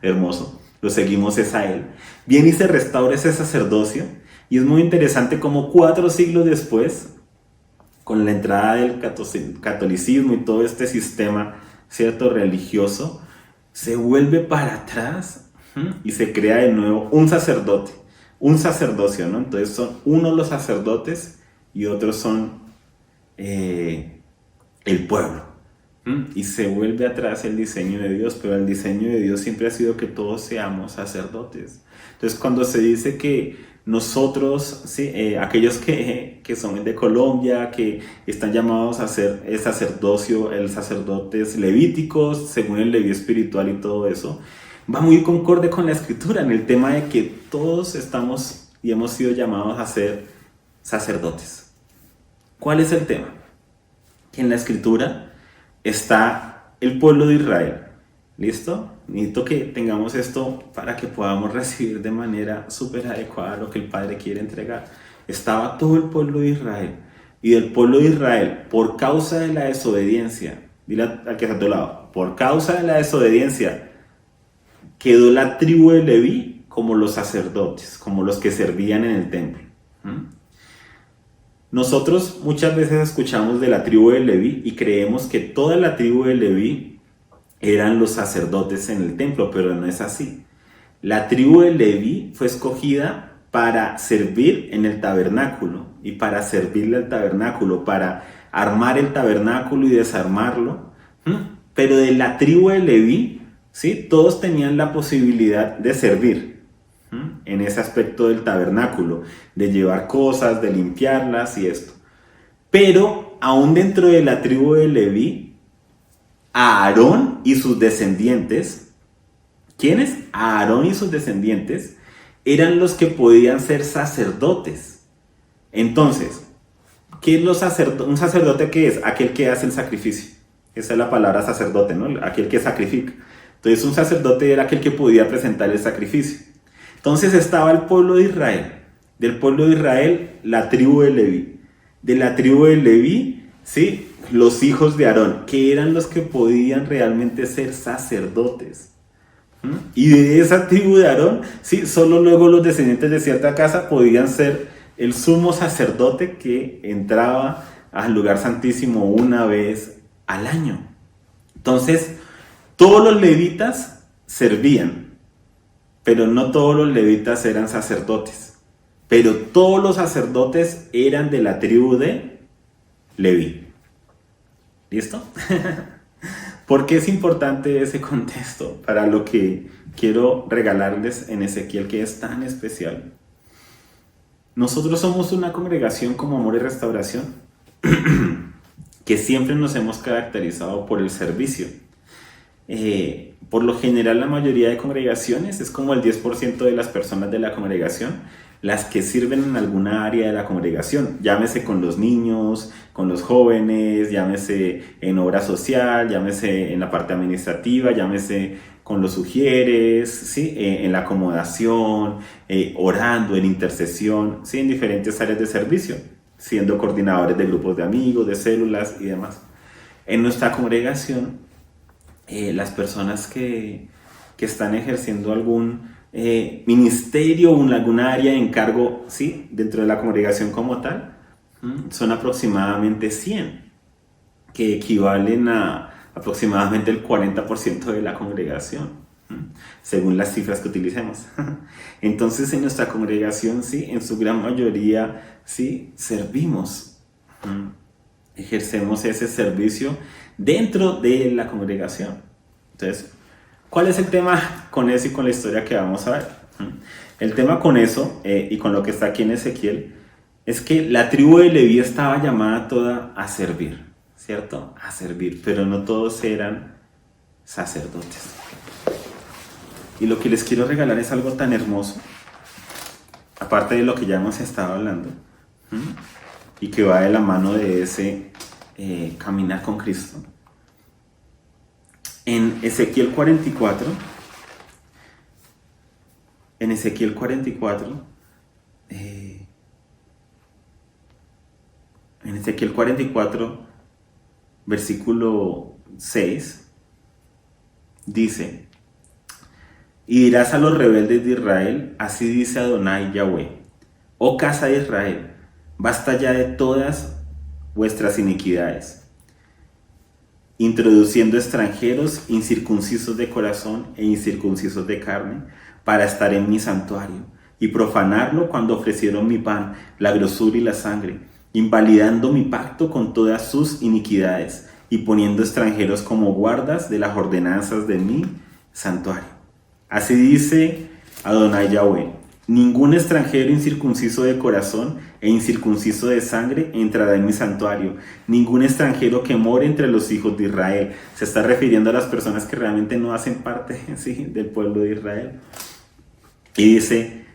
Speaker 1: Hermoso. Lo seguimos a él. Viene y se restaura ese sacerdocio. Y es muy interesante como 4 siglos después, con la entrada del catolicismo y todo este sistema, ¿cierto?, religioso, se vuelve para atrás y se crea de nuevo un sacerdote, un sacerdocio, ¿no? Entonces son unos los sacerdotes y otros son el pueblo. Y se vuelve atrás el diseño de Dios, pero el diseño de Dios siempre ha sido que todos seamos sacerdotes. Entonces, cuando se dice que nosotros, ¿sí?, aquellos que son de Colombia, que están llamados a ser el sacerdocio, sacerdotes levíticos, según el Leví espiritual y todo eso, va muy concorde con la Escritura en el tema de que todos estamos y hemos sido llamados a ser sacerdotes. ¿Cuál es el tema? Que en la Escritura está el pueblo de Israel. ¿Listo? Necesito que tengamos esto para que podamos recibir de manera súper adecuada lo que el Padre quiere entregar. Estaba todo el pueblo de Israel. Y del pueblo de Israel, por causa de la desobediencia, dile al que está a tu lado, por causa de la desobediencia, quedó la tribu de Leví como los sacerdotes, como los que servían en el templo. Nosotros muchas veces escuchamos de la tribu de Leví y creemos que toda la tribu de Leví eran los sacerdotes en el templo, pero no es así. La tribu de Leví fue escogida para servir en el tabernáculo y para servirle al tabernáculo, para armar el tabernáculo y desarmarlo. Pero de la tribu de Leví, ¿sí?, todos tenían la posibilidad de servir en ese aspecto del tabernáculo, de llevar cosas, de limpiarlas y esto. Pero aún dentro de la tribu de Leví, a Aarón y sus descendientes, ¿quiénes? A Aarón y sus descendientes eran los que podían ser sacerdotes. Entonces, ¿qué es un sacerdote? ¿Qué es? Aquel que hace el sacrificio. Esa es la palabra sacerdote, ¿no? Aquel que sacrifica. Entonces, un sacerdote era aquel que podía presentar el sacrificio. Entonces estaba el pueblo de Israel. Del pueblo de Israel, la tribu de Leví. De la tribu de Leví, ¿sí?, los hijos de Aarón, que eran los que podían realmente ser sacerdotes. Y de esa tribu de Aarón, ¿sí?, solo luego los descendientes de cierta casa podían ser el sumo sacerdote que entraba al lugar santísimo una vez al año. Entonces, todos los levitas servían, pero no todos los levitas eran sacerdotes. Pero todos los sacerdotes eran de la tribu de Leví. ¿Listo? ¿Por qué es importante ese contexto para lo que quiero regalarles en Ezequiel, que es tan especial? Nosotros somos una congregación como Amor y Restauración que siempre nos hemos caracterizado por el servicio. Por lo general, la mayoría de congregaciones es como el 10% de las personas de la congregación las que sirven en alguna área de la congregación, llámese con los niños, con los jóvenes, llámese en obra social, llámese en la parte administrativa, llámese con los sugieres, ¿sí?, en la acomodación, orando, en intercesión, ¿sí?, en diferentes áreas de servicio, siendo coordinadores de grupos de amigos, de células y demás. En nuestra congregación, las personas que están ejerciendo algún ministerio o alguna área de encargo, ¿sí?, dentro de la congregación como tal, son aproximadamente 100, que equivalen a aproximadamente el 40% de la congregación, según las cifras que utilicemos. Entonces en nuestra congregación, sí, en su gran mayoría, sí, servimos, ejercemos ese servicio dentro de la congregación. Entonces, ¿cuál es el tema con eso y con la historia que vamos a ver? El tema con eso y con lo que está aquí en Ezequiel es que la tribu de Leví estaba llamada toda a servir, ¿cierto? A servir, pero no todos eran sacerdotes. Y lo que les quiero regalar es algo tan hermoso, aparte de lo que ya hemos estado hablando, y que va de la mano de ese caminar con Cristo. En Ezequiel 44, en Ezequiel 44, versículo 6, dice: y dirás a los rebeldes de Israel, así dice Adonai Yahweh: oh casa de Israel, basta ya de todas vuestras iniquidades, introduciendo extranjeros incircuncisos de corazón e incircuncisos de carne, para estar en mi santuario, y profanarlo cuando ofrecieron mi pan, la grosura y la sangre, invalidando mi pacto con todas sus iniquidades, y poniendo extranjeros como guardas de las ordenanzas de mi santuario. Así dice Adonai Yahweh: ningún extranjero incircunciso de corazón e incircunciso de sangre entrará en mi santuario. Ningún extranjero que more entre los hijos de Israel. Se está refiriendo a las personas que realmente no hacen parte, ¿sí?, del pueblo de Israel. Y dice,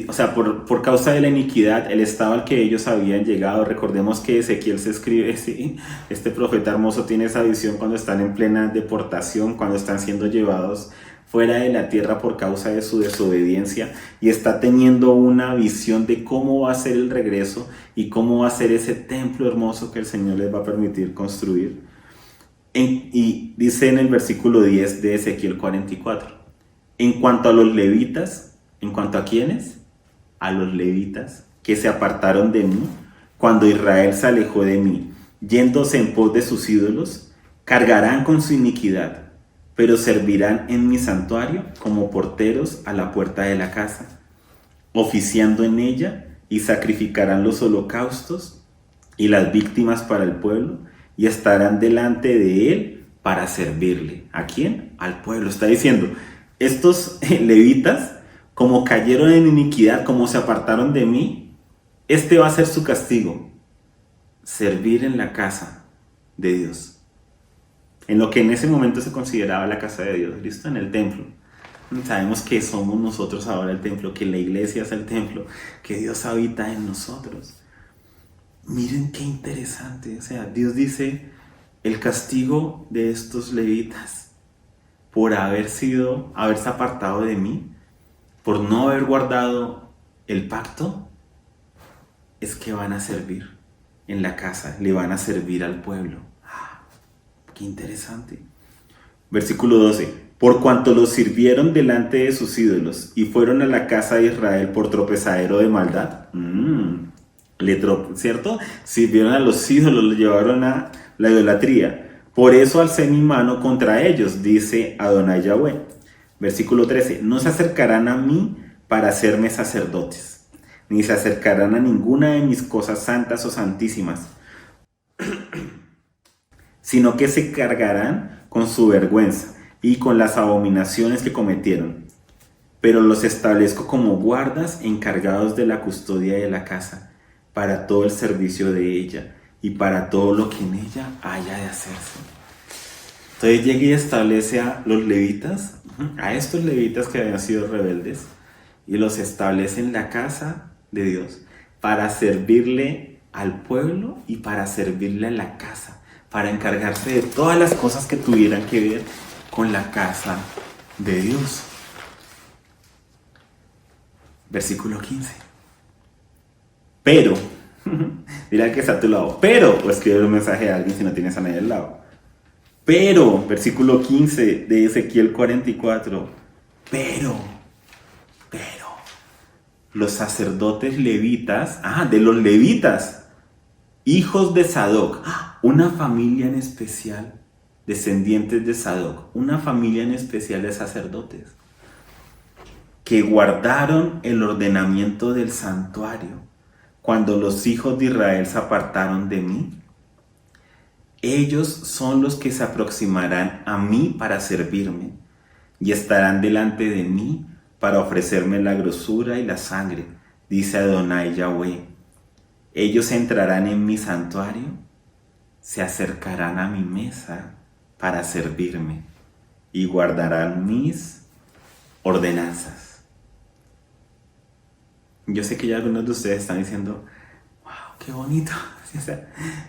Speaker 1: o sea, por causa de la iniquidad, el estado al que ellos habían llegado. Recordemos que Ezequiel se escribe, ¿sí? Este profeta hermoso tiene esa visión cuando están en plena deportación, cuando están siendo llevados fuera de la tierra por causa de su desobediencia, y está teniendo una visión de cómo va a ser el regreso y cómo va a ser ese templo hermoso que el Señor les va a permitir construir. Y dice en el versículo 10 de Ezequiel 44, en cuanto a los levitas, ¿en cuanto a quiénes? A los levitas que se apartaron de mí cuando Israel se alejó de mí, yéndose en pos de sus ídolos, cargarán con su iniquidad, pero servirán en mi santuario como porteros a la puerta de la casa, oficiando en ella, y sacrificarán los holocaustos y las víctimas para el pueblo, y estarán delante de él para servirle. ¿A quién? Al pueblo. Está diciendo, estos levitas, como cayeron en iniquidad, como se apartaron de mí, este va a ser su castigo: servir en la casa de Dios, en lo que en ese momento se consideraba la casa de Dios, ¿listo? En el templo. Sabemos que somos nosotros ahora el templo, que la iglesia es el templo, que Dios habita en nosotros. Miren qué interesante, o sea, Dios dice, el castigo de estos levitas por haberse apartado de mí, por no haber guardado el pacto, es que van a servir en la casa, le van a servir al pueblo. Qué interesante. Versículo 12. Por cuanto los sirvieron delante de sus ídolos y fueron a la casa de Israel por tropezadero de maldad. ¿Cierto? Sirvieron a los ídolos, los llevaron a la idolatría. Por eso alcé mi mano contra ellos, dice Adonai Yahweh. Versículo 13. No se acercarán a mí para hacerme sacerdotes, ni se acercarán a ninguna de mis cosas santas o santísimas, sino que se cargarán con su vergüenza y con las abominaciones que cometieron. Pero los establezco como guardas encargados de la custodia de la casa, para todo el servicio de ella y para todo lo que en ella haya de hacerse. Entonces llega y establece a los levitas, a estos levitas que habían sido rebeldes, y los establece en la casa de Dios para servirle al pueblo y para servirle a la casa, para encargarse de todas las cosas que tuvieran que ver con la casa de Dios. Versículo 15. Pero, mira que está a tu lado, pero, o escribe un mensaje a alguien si no tienes a nadie al lado. Pero, versículo 15 de Ezequiel 44, pero, los sacerdotes levitas, de los levitas, hijos de Sadoc, una familia en especial, descendientes de Sadoc, una familia en especial de sacerdotes, que guardaron el ordenamiento del santuario cuando los hijos de Israel se apartaron de mí. Ellos son los que se aproximarán a mí para servirme y estarán delante de mí para ofrecerme la grosura y la sangre, dice Adonai Yahweh. Ellos entrarán en mi santuario, se acercarán a mi mesa para servirme y guardarán mis ordenanzas. Yo sé que ya algunos de ustedes están diciendo, wow, qué bonito,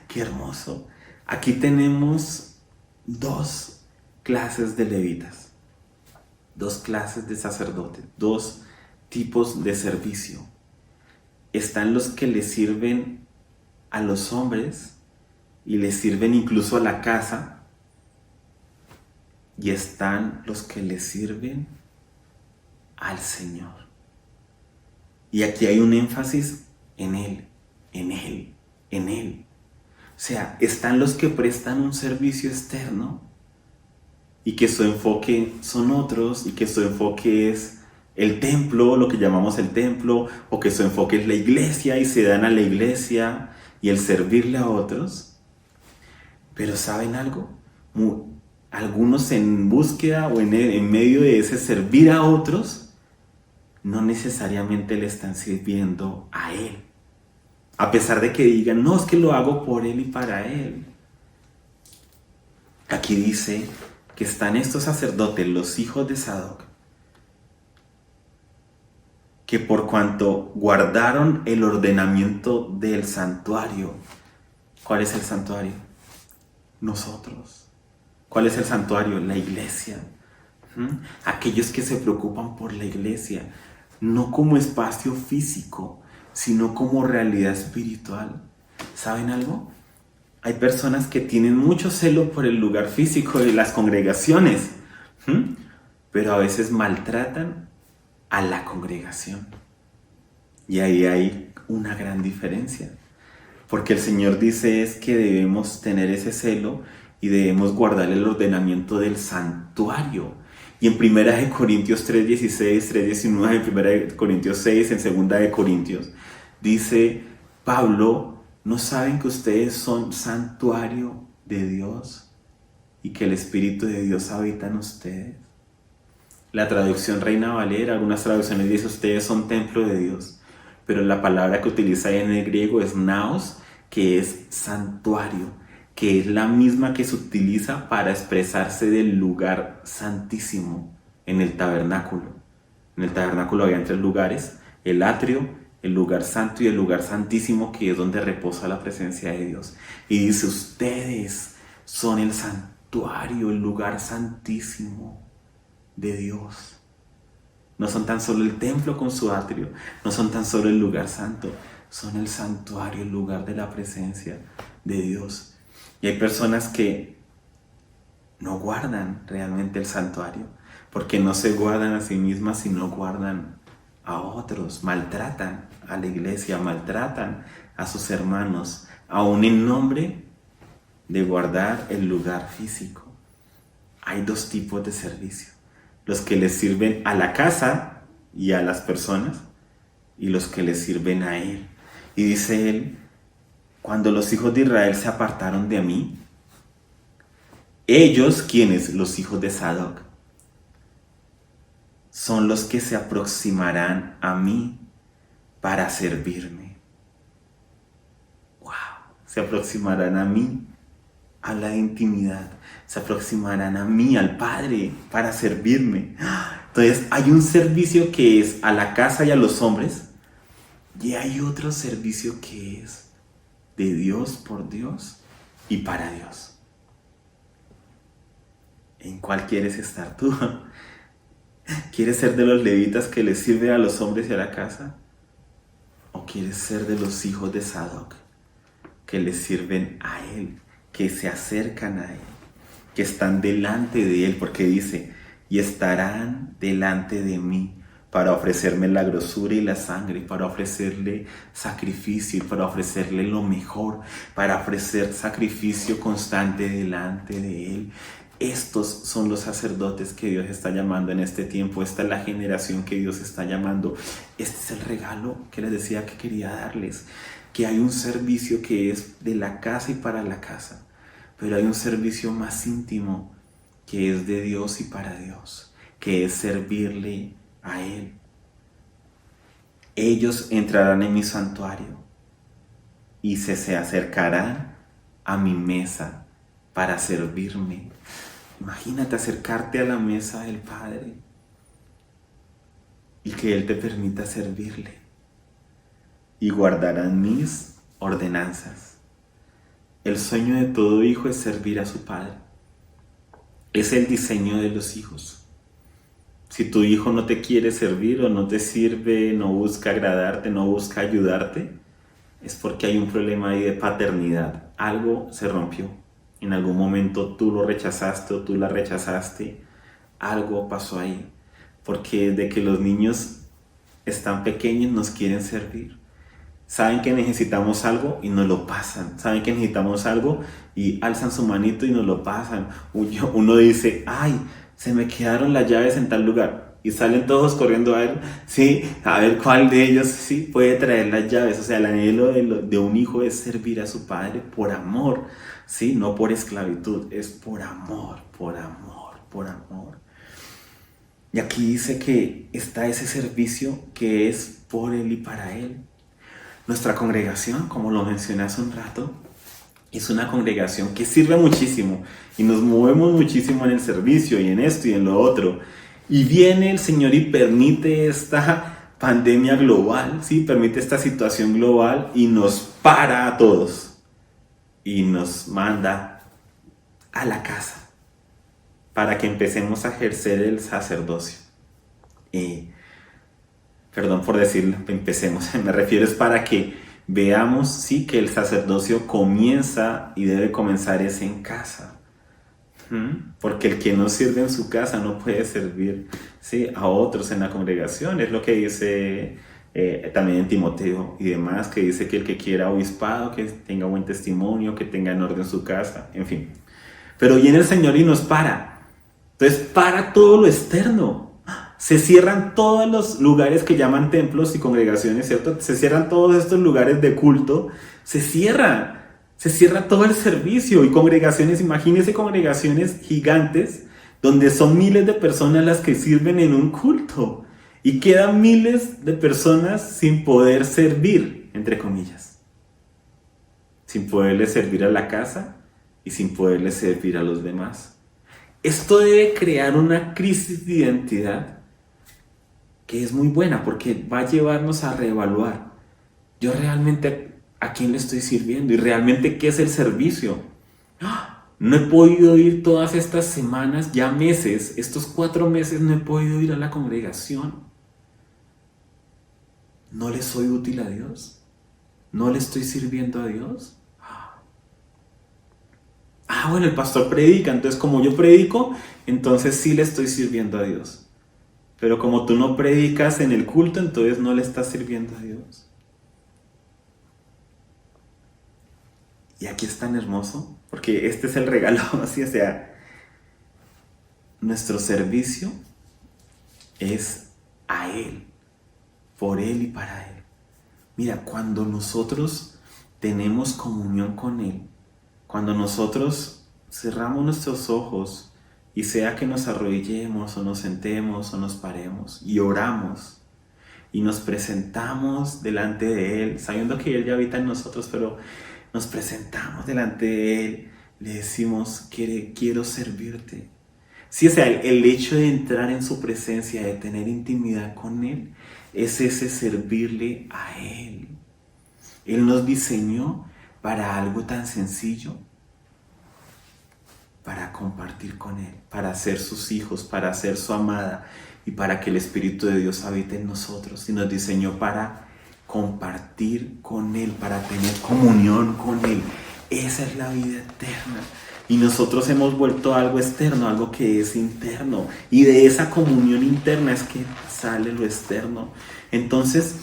Speaker 1: qué hermoso. Aquí tenemos dos clases de levitas, dos clases de sacerdotes, dos tipos de servicio. Están los que le sirven a los hombres y le sirven incluso a la casa, y están los que le sirven al Señor. Y aquí hay un énfasis en Él, en Él, en Él. O sea, están los que prestan un servicio externo y que su enfoque son otros, y que su enfoque es el templo, lo que llamamos el templo, o que su enfoque es la iglesia y se dan a la iglesia y el servirle a otros. Pero ¿saben algo? Algunos en búsqueda o en medio de ese servir a otros, no necesariamente le están sirviendo a Él. A pesar de que digan, no, es que lo hago por Él y para Él. Aquí dice que están estos sacerdotes, los hijos de Sadoc, que por cuanto guardaron el ordenamiento del santuario. ¿Cuál es el santuario? Nosotros. ¿Cuál es el santuario? La iglesia. Aquellos que se preocupan por la iglesia, no como espacio físico, sino como realidad espiritual. ¿Saben algo? Hay personas que tienen mucho celo por el lugar físico de las congregaciones, pero a veces maltratan a la congregación. Y ahí hay una gran diferencia. Porque el Señor dice es que debemos tener ese celo y debemos guardar el ordenamiento del santuario. Y en 1 Corintios 3:16, 3:19, en 1 Corintios 6, en 2 Corintios, dice Pablo, ¿no saben que ustedes son santuario de Dios y que el Espíritu de Dios habita en ustedes? La traducción Reina Valera, algunas traducciones dicen ustedes son templo de Dios, pero la palabra que utiliza en el griego es naos, que es santuario, que es la misma que se utiliza para expresarse del lugar santísimo en el tabernáculo. En el tabernáculo había 3 lugares, el atrio, el lugar santo y el lugar santísimo, que es donde reposa la presencia de Dios. Y dice, ustedes son el santuario, el lugar santísimo de Dios. No son tan solo el templo con su atrio, no son tan solo el lugar santo, son el santuario, el lugar de la presencia de Dios. Y hay personas que no guardan realmente el santuario, porque no se guardan a sí mismas, sino guardan a otros, maltratan a la iglesia, maltratan a sus hermanos, aún en nombre de guardar el lugar físico. Hay 2 tipos de servicio: los que les sirven a la casa y a las personas, y los que les sirven a Él. Y dice Él, cuando los hijos de Israel se apartaron de mí, ellos, ¿quiénes? Los hijos de Sadoc, son los que se aproximarán a mí para servirme. ¡Wow! Se aproximarán a mí, a la intimidad. Se aproximarán a mí, al Padre, para servirme. Entonces hay un servicio que es a la casa y a los hombres, y hay otro servicio que es de Dios por Dios y para Dios. ¿En cuál quieres estar tú? ¿Quieres ser de los levitas que les sirve a los hombres y a la casa? ¿O quieres ser de los hijos de Sadoc que les sirven a Él, que se acercan a Él, que están delante de Él? Porque dice, y estarán delante de mí para ofrecerme la grosura y la sangre, para ofrecerle sacrificio, para ofrecerle lo mejor, para ofrecer sacrificio constante delante de Él. Estos son los sacerdotes que Dios está llamando en este tiempo. Esta es la generación que Dios está llamando. Este es el regalo que les decía que quería darles. Que hay un servicio que es de la casa y para la casa. Pero hay un servicio más íntimo que es de Dios y para Dios. Que es servirle a Él. Ellos entrarán en mi santuario y se acercarán a mi mesa para servirme. Imagínate acercarte a la mesa del Padre y que Él te permita servirle. Y guardarán mis ordenanzas. El sueño de todo hijo es servir a su padre. Es el diseño de los hijos. Si tu hijo no te quiere servir o no te sirve, no busca agradarte, no busca ayudarte, es porque hay un problema ahí de paternidad. Algo se rompió. En algún momento tú lo rechazaste o tú la rechazaste. Algo pasó ahí. Porque desde que los niños están pequeños nos quieren servir. Saben que necesitamos algo y nos lo pasan. Saben que necesitamos algo y alzan su manito y nos lo pasan. Uno dice, ay, se me quedaron las llaves en tal lugar. Y salen todos corriendo a ver, sí, a ver cuál de ellos sí puede traer las llaves. O sea, el anhelo de un hijo es servir a su padre por amor. Sí, no por esclavitud, es por amor, por amor, por amor. Y aquí dice que está ese servicio que es por Él y para Él. Nuestra congregación, como lo mencioné hace un rato, es una congregación que sirve muchísimo y nos movemos muchísimo en el servicio y en esto y en lo otro. Y viene el Señor y permite esta pandemia global, ¿sí? Permite esta situación global y nos para a todos y nos manda a la casa para que empecemos a ejercer el sacerdocio. Perdón por decirlo, empecemos, me refiero es para que veamos, sí, que el sacerdocio comienza y debe comenzar es en casa. Porque el que no sirve en su casa no puede servir, sí, a otros en la congregación. Es lo que dice también en Timoteo y demás, que dice que el que quiera obispado, que tenga buen testimonio, que tenga en orden su casa, en fin. Pero viene el Señor y nos para. Entonces para todo lo externo. Se cierran todos los lugares que llaman templos y congregaciones, ¿cierto? Se cierran todos estos lugares de culto. Se cierra todo el servicio y congregaciones, imagínense congregaciones gigantes donde son miles de personas las que sirven en un culto y quedan miles de personas sin poder servir, entre comillas, sin poderle servir a la casa y sin poderle servir a los demás. Esto debe crear una crisis de identidad que es muy buena porque va a llevarnos a reevaluar. Yo realmente a quién le estoy sirviendo y realmente qué es el servicio. No he podido ir todas estas semanas, ya meses, estos 4 meses no he podido ir a la congregación. ¿No le soy útil a Dios? ¿No le estoy sirviendo a Dios? Bueno, el pastor predica, entonces como yo predico, entonces sí le estoy sirviendo a Dios. Pero como tú no predicas en el culto, entonces no le estás sirviendo a Dios. Y aquí es tan hermoso, porque este es el regalo, ¿sí? O sea, nuestro servicio es a Él, por Él y para Él. Mira, cuando nosotros tenemos comunión con Él, cuando nosotros cerramos nuestros ojos y sea que nos arrodillemos o nos sentemos o nos paremos y oramos y nos presentamos delante de Él, sabiendo que Él ya habita en nosotros, pero nos presentamos delante de Él, le decimos, quiero servirte. Sí, o sea, el hecho de entrar en su presencia, de tener intimidad con Él, es ese servirle a Él. Él nos diseñó para algo tan sencillo, para compartir con Él, para ser sus hijos, para ser su amada y para que el Espíritu de Dios habite en nosotros. Y nos diseñó para compartir con Él, para tener comunión con Él. Esa es la vida eterna. Y nosotros hemos vuelto algo externo, algo que es interno. Y de esa comunión interna es que sale lo externo. Entonces,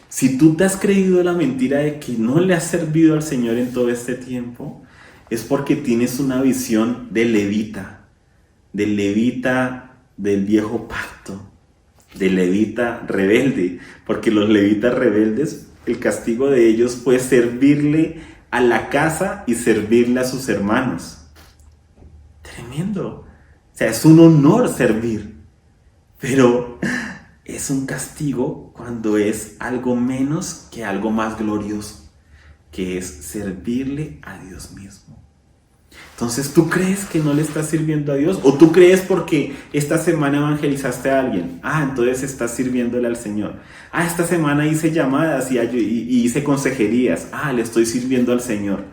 Speaker 1: si tú te has creído la mentira de que no le has servido al Señor en todo este tiempo, es porque tienes una visión de levita del viejo pacto, de levita rebelde. Porque los levitas rebeldes, el castigo de ellos fue servirle a la casa y servirle a sus hermanos. Tremendo. O sea, es un honor servir, pero es un castigo cuando es algo menos que algo más glorioso, que es servirle a Dios mismo. Entonces, ¿tú crees que no le estás sirviendo a Dios? ¿O tú crees porque esta semana evangelizaste a alguien? Entonces estás sirviéndole al Señor. Esta semana hice llamadas y hice consejerías. Le estoy sirviendo al Señor.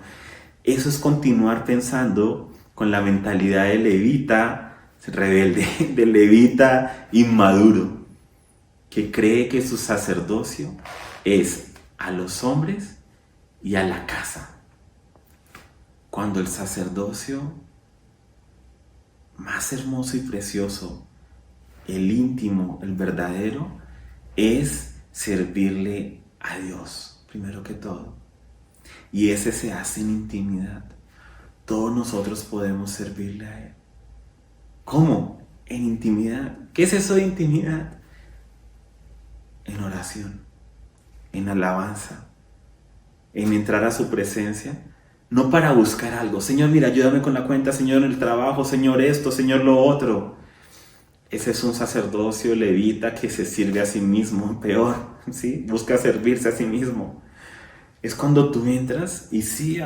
Speaker 1: Eso es continuar pensando con la mentalidad de levita rebelde, de levita inmaduro, que cree que su sacerdocio es a los hombres y a la casa. Cuando el sacerdocio más hermoso y precioso, el íntimo, el verdadero, es servirle a Dios, primero que todo. Y ese se hace en intimidad. Todos nosotros podemos servirle a Él. ¿Cómo? En intimidad. ¿Qué es eso de intimidad? En oración, en alabanza, en entrar a su presencia. No para buscar algo. Señor, mira, ayúdame con la cuenta. Señor, en el trabajo. Señor, esto. Señor, lo otro. Ese es un sacerdocio levita que se sirve a sí mismo. Peor, ¿sí? Busca servirse a sí mismo. Es cuando tú entras y sí,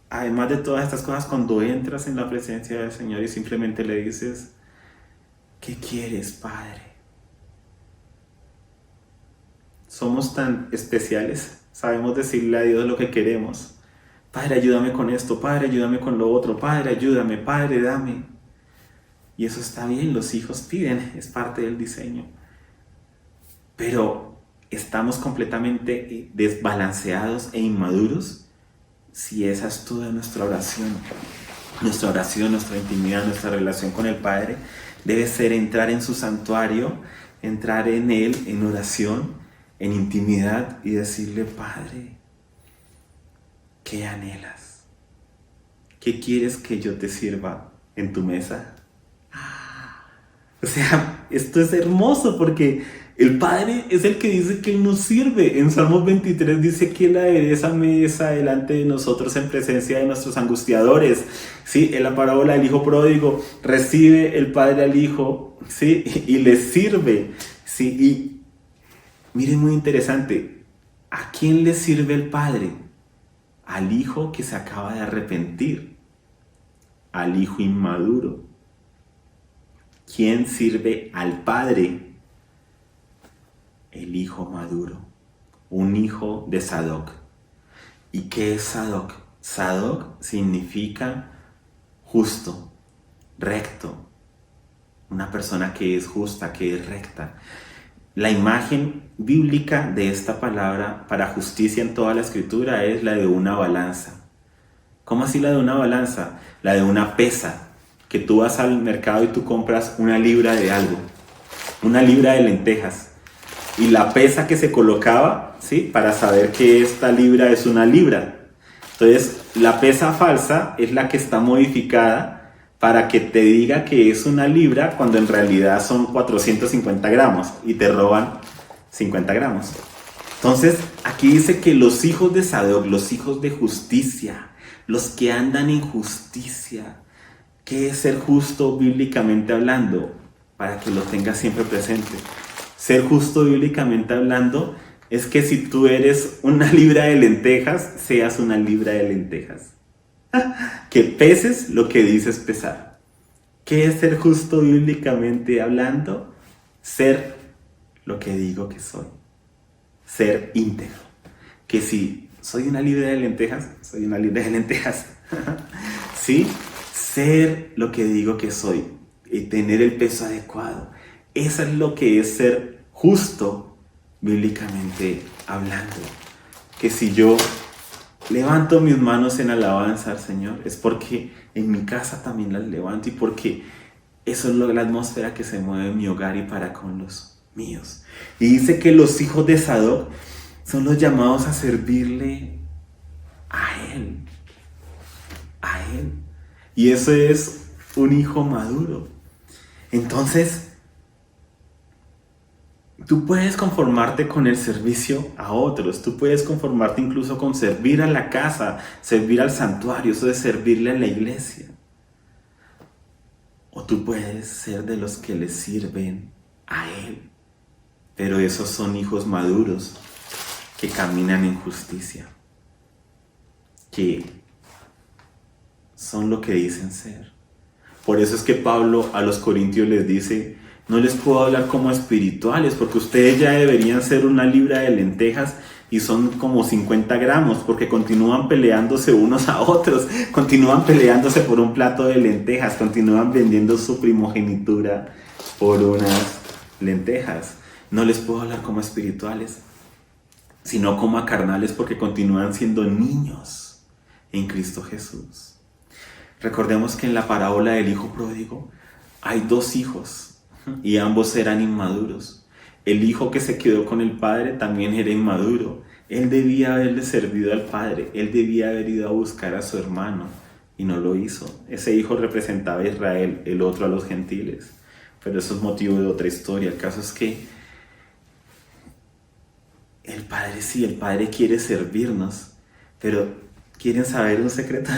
Speaker 1: además de todas estas cosas, cuando entras en la presencia del Señor y simplemente le dices, ¿qué quieres, Padre? Somos tan especiales. Sabemos decirle a Dios lo que queremos. Padre, ayúdame con esto, Padre, ayúdame con lo otro, Padre, ayúdame, Padre, dame. Y eso está bien, los hijos piden, es parte del diseño. Pero estamos completamente desbalanceados e inmaduros si esa es toda nuestra oración. Nuestra oración, nuestra intimidad, nuestra relación con el Padre debe ser entrar en su santuario, entrar en Él en oración, en intimidad y decirle, Padre, ¿qué anhelas? ¿Qué quieres que yo te sirva en tu mesa? O sea, esto es hermoso porque el Padre es el que dice que Él nos sirve. En Salmos 23 dice que Él adereza mesa delante de nosotros en presencia de nuestros angustiadores. ¿Sí? En la parábola del Hijo Pródigo recibe el Padre al Hijo, ¿sí? Y le sirve. ¿Sí? Y miren, muy interesante. ¿A quién le sirve el Padre? Al hijo que se acaba de arrepentir, al hijo inmaduro. ¿Quién sirve al Padre? El hijo maduro, un hijo de Sadoc. ¿Y qué es Sadoc? Sadoc significa justo, recto, una persona que es justa, que es recta. La imagen bíblica de esta palabra para justicia en toda la escritura es la de una balanza. ¿Cómo así la de una balanza? La de una pesa, que tú vas al mercado y tú compras una libra de algo, una libra de lentejas, y la pesa que se colocaba, ¿sí? Para saber que esta libra es una libra. Entonces, la pesa falsa es la que está modificada para que te diga que es una libra cuando en realidad son 450 gramos y te roban 50 gramos. Entonces, aquí dice que los hijos de Sadoc, los hijos de justicia, los que andan en justicia. ¿Qué es ser justo bíblicamente hablando? Para que lo tengas siempre presente. Ser justo bíblicamente hablando es que si tú eres una libra de lentejas, seas una libra de lentejas. Que peses lo que dices pesar. ¿Qué es ser justo bíblicamente hablando? Ser lo que digo que soy. Ser íntegro. Que si soy una libra de lentejas, soy una libra de lentejas. ¿Sí? Ser lo que digo que soy. Y tener el peso adecuado. Eso es lo que es ser justo bíblicamente hablando. Que si yo levanto mis manos en alabanza al Señor, es porque en mi casa también las levanto y porque eso es la atmósfera que se mueve en mi hogar y para con los míos. Y dice que los hijos de Sadoc son los llamados a servirle a Él, a Él. Y eso es un hijo maduro. Entonces, tú puedes conformarte con el servicio a otros, tú puedes conformarte incluso con servir a la casa, servir al santuario, eso de servirle a la iglesia. O tú puedes ser de los que le sirven a Él. Pero esos son hijos maduros que caminan en justicia, que son lo que dicen ser. Por eso es que Pablo a los corintios les dice: no les puedo hablar como espirituales, porque ustedes ya deberían ser una libra de lentejas y son como 50 gramos, porque continúan peleándose unos a otros, continúan peleándose por un plato de lentejas, continúan vendiendo su primogenitura por unas lentejas. No les puedo hablar como espirituales, sino como a carnales, porque continúan siendo niños en Cristo Jesús. Recordemos que en la parábola del hijo pródigo hay dos hijos y ambos eran inmaduros. El hijo que se quedó con el padre también era inmaduro. Él debía haberle servido al padre, él debía haber ido a buscar a su hermano y no lo hizo. Ese hijo representaba a Israel, el otro a los gentiles. Pero eso es motivo de otra historia. El caso es que el padre sí, el padre quiere servirnos, pero ¿quieren saber un secreto?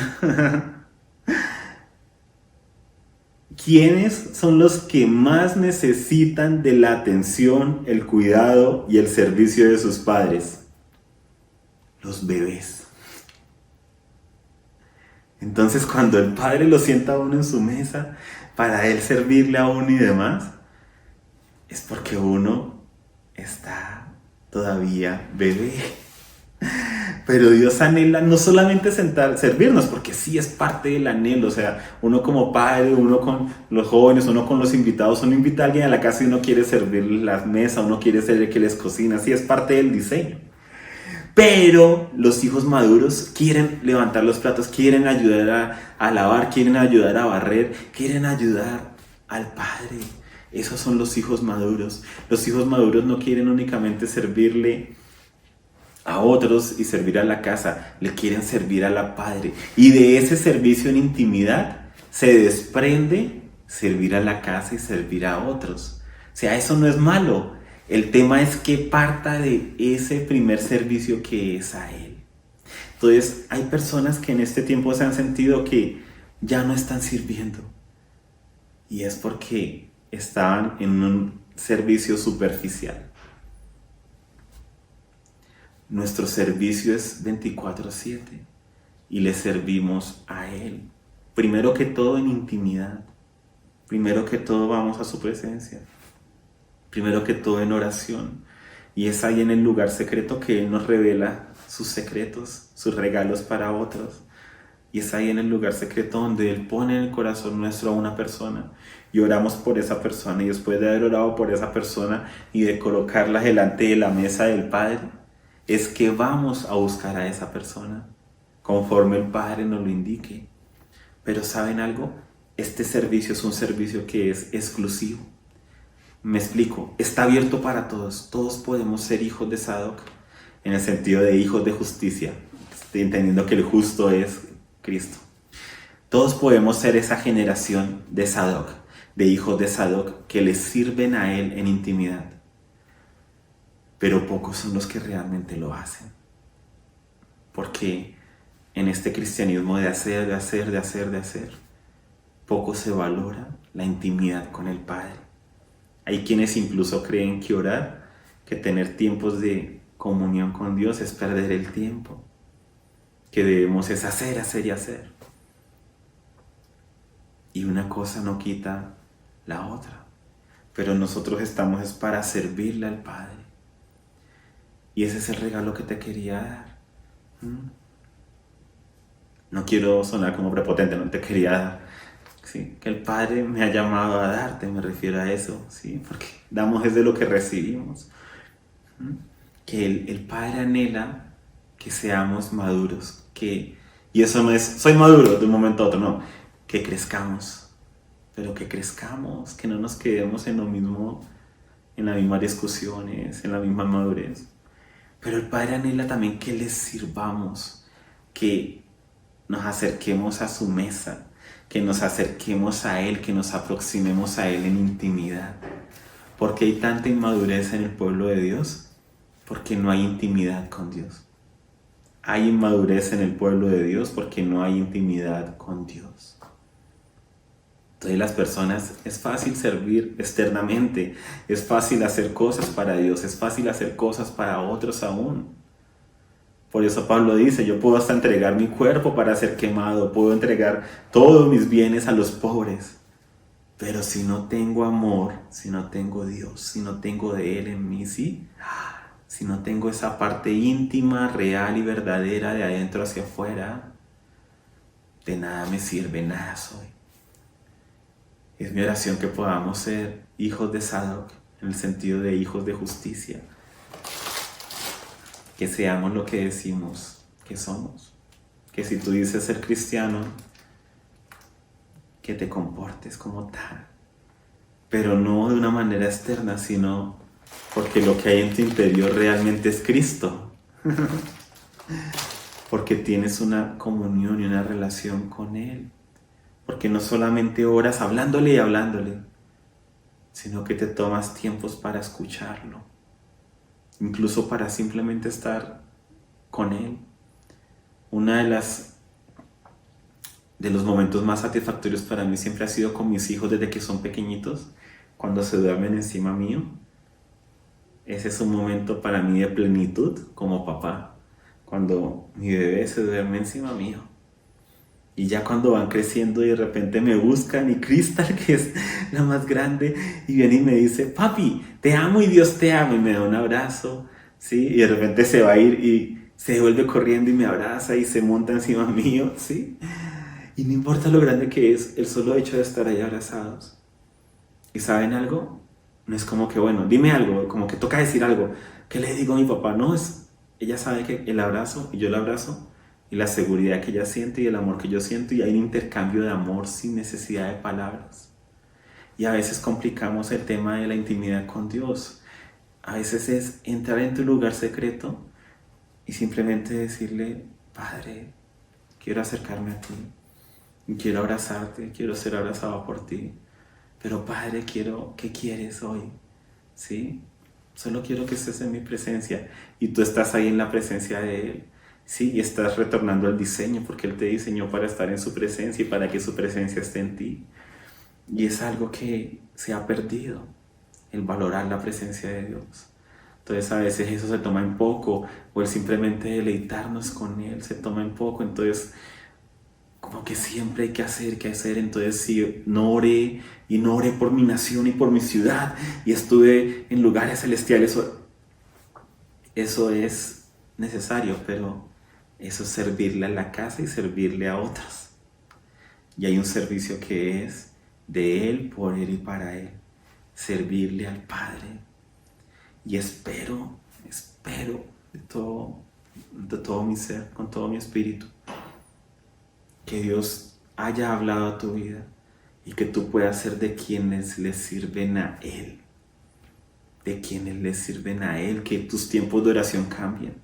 Speaker 1: ¿Quiénes son los que más necesitan de la atención, el cuidado y el servicio de sus padres? Los bebés. Entonces, cuando el padre lo sienta a uno en su mesa para él servirle a uno y demás, es porque uno está todavía bebé. Pero Dios anhela no solamente servirnos, porque sí es parte del anhelo. O sea, uno como padre, uno con los jóvenes, uno con los invitados, uno invita a alguien a la casa y uno quiere servirles la mesa, uno quiere ser el que les cocina. Sí es parte del diseño. Pero los hijos maduros quieren levantar los platos, quieren ayudar a lavar, quieren ayudar a barrer, quieren ayudar al padre. Esos son los hijos maduros. Los hijos maduros no quieren únicamente servirle a otros y servir a la casa, le quieren servir a la padre. Y de ese servicio en intimidad se desprende servir a la casa y servir a otros. O sea, eso no es malo. El tema es que parta de ese primer servicio que es a Él. Entonces, hay personas que en este tiempo se han sentido que ya no están sirviendo. Y es porque estaban en un servicio superficial. Nuestro servicio es 24/7 y le servimos a Él. Primero que todo en intimidad. Primero que todo vamos a su presencia. Primero que todo en oración. Y es ahí en el lugar secreto que Él nos revela sus secretos, sus regalos para otros. Y es ahí en el lugar secreto donde Él pone en el corazón nuestro a una persona. Y oramos por esa persona. Y después de haber orado por esa persona y de colocarla delante de la mesa del Padre, es que vamos a buscar a esa persona conforme el Padre nos lo indique. Pero ¿saben algo? Este servicio es un servicio que es exclusivo. Me explico, está abierto para todos. Todos podemos ser hijos de Sadoc, en el sentido de hijos de justicia, entendiendo que el justo es Cristo. Todos podemos ser esa generación de Sadoc, de hijos de Sadoc, que le sirven a Él en intimidad. Pero pocos son los que realmente lo hacen. Porque en este cristianismo de hacer, poco se valora la intimidad con el Padre. Hay quienes incluso creen que orar, que tener tiempos de comunión con Dios es perder el tiempo. Que debemos es hacer. Y una cosa no quita la otra. Pero nosotros estamos es para servirle al Padre. Y ese es el regalo que te quería dar. No quiero sonar como prepotente, no te quería dar. ¿Sí? Que el Padre me ha llamado a darte, me refiero a eso. ¿Sí? Porque damos es de lo que recibimos. Que el Padre anhela que seamos maduros, y eso no es, soy maduro de un momento a otro, no, que crezcamos, pero que crezcamos, que no nos quedemos en lo mismo, en las mismas discusiones, en la misma madurez. Pero el Padre anhela también que les sirvamos, que nos acerquemos a su mesa, que nos acerquemos a Él, que nos aproximemos a Él en intimidad. ¿Por qué hay tanta inmadurez en el pueblo de Dios? Porque no hay intimidad con Dios. Hay inmadurez en el pueblo de Dios porque no hay intimidad con Dios. Entonces las personas, es fácil servir externamente, es fácil hacer cosas para Dios, es fácil hacer cosas para otros aún. Por eso Pablo dice, yo puedo hasta entregar mi cuerpo para ser quemado, puedo entregar todos mis bienes a los pobres. Pero si no tengo amor, si no tengo Dios, si no tengo de Él en mí, ¿sí? Si no tengo esa parte íntima, real y verdadera de adentro hacia afuera, de nada me sirve, nada soy. Es mi oración que podamos ser hijos de Sadoc, en el sentido de hijos de justicia. Que seamos lo que decimos que somos. Que si tú dices ser cristiano, que te comportes como tal. Pero no de una manera externa, sino porque lo que hay en tu interior realmente es Cristo. Porque tienes una comunión y una relación con Él. Porque no solamente oras hablándole y hablándole, sino que te tomas tiempos para escucharlo. Incluso para simplemente estar con Él. Una de los momentos más satisfactorios para mí siempre ha sido con mis hijos desde que son pequeñitos, cuando se duermen encima mío. Ese es un momento para mí de plenitud como papá, cuando mi bebé se duerme encima mío. Y ya cuando van creciendo y de repente me buscan y Crystal, que es la más grande, y viene y me dice, papi, te amo y Dios te ama, y me da un abrazo, ¿sí? Y de repente se va a ir y se vuelve corriendo y me abraza y se monta encima mío, ¿sí? Y no importa lo grande que es, el solo hecho de estar ahí abrazados. ¿Y saben algo? No es como que, bueno, dime algo, como que toca decir algo. ¿Qué le digo a mi papá? No, ella sabe que el abrazo y yo el abrazo y la seguridad que ella siente y el amor que yo siento, y hay un intercambio de amor sin necesidad de palabras. Y a veces complicamos el tema de la intimidad con Dios. A veces es entrar en tu lugar secreto y simplemente decirle, Padre, quiero acercarme a ti, quiero abrazarte, quiero ser abrazado por ti. Pero Padre, ¿qué quieres hoy? ¿Sí? Solo quiero que estés en mi presencia. Y tú estás ahí en la presencia de Él. Sí, y estás retornando al diseño, porque Él te diseñó para estar en su presencia y para que su presencia esté en ti. Y es algo que se ha perdido, el valorar la presencia de Dios. Entonces a veces eso se toma en poco, o el simplemente deleitarnos con Él se toma en poco. Entonces como que siempre hay que hacer. Entonces sí, no oré y no oré por mi nación y por mi ciudad y estuve en lugares celestiales. Eso es necesario, pero eso es servirle a la casa y servirle a otros. Y hay un servicio que es de Él, por Él y para Él. Servirle al Padre. Y espero de todo mi ser, con todo mi espíritu, que Dios haya hablado a tu vida y que tú puedas ser de quienes le sirven a Él. De quienes le sirven a Él, que tus tiempos de oración cambien,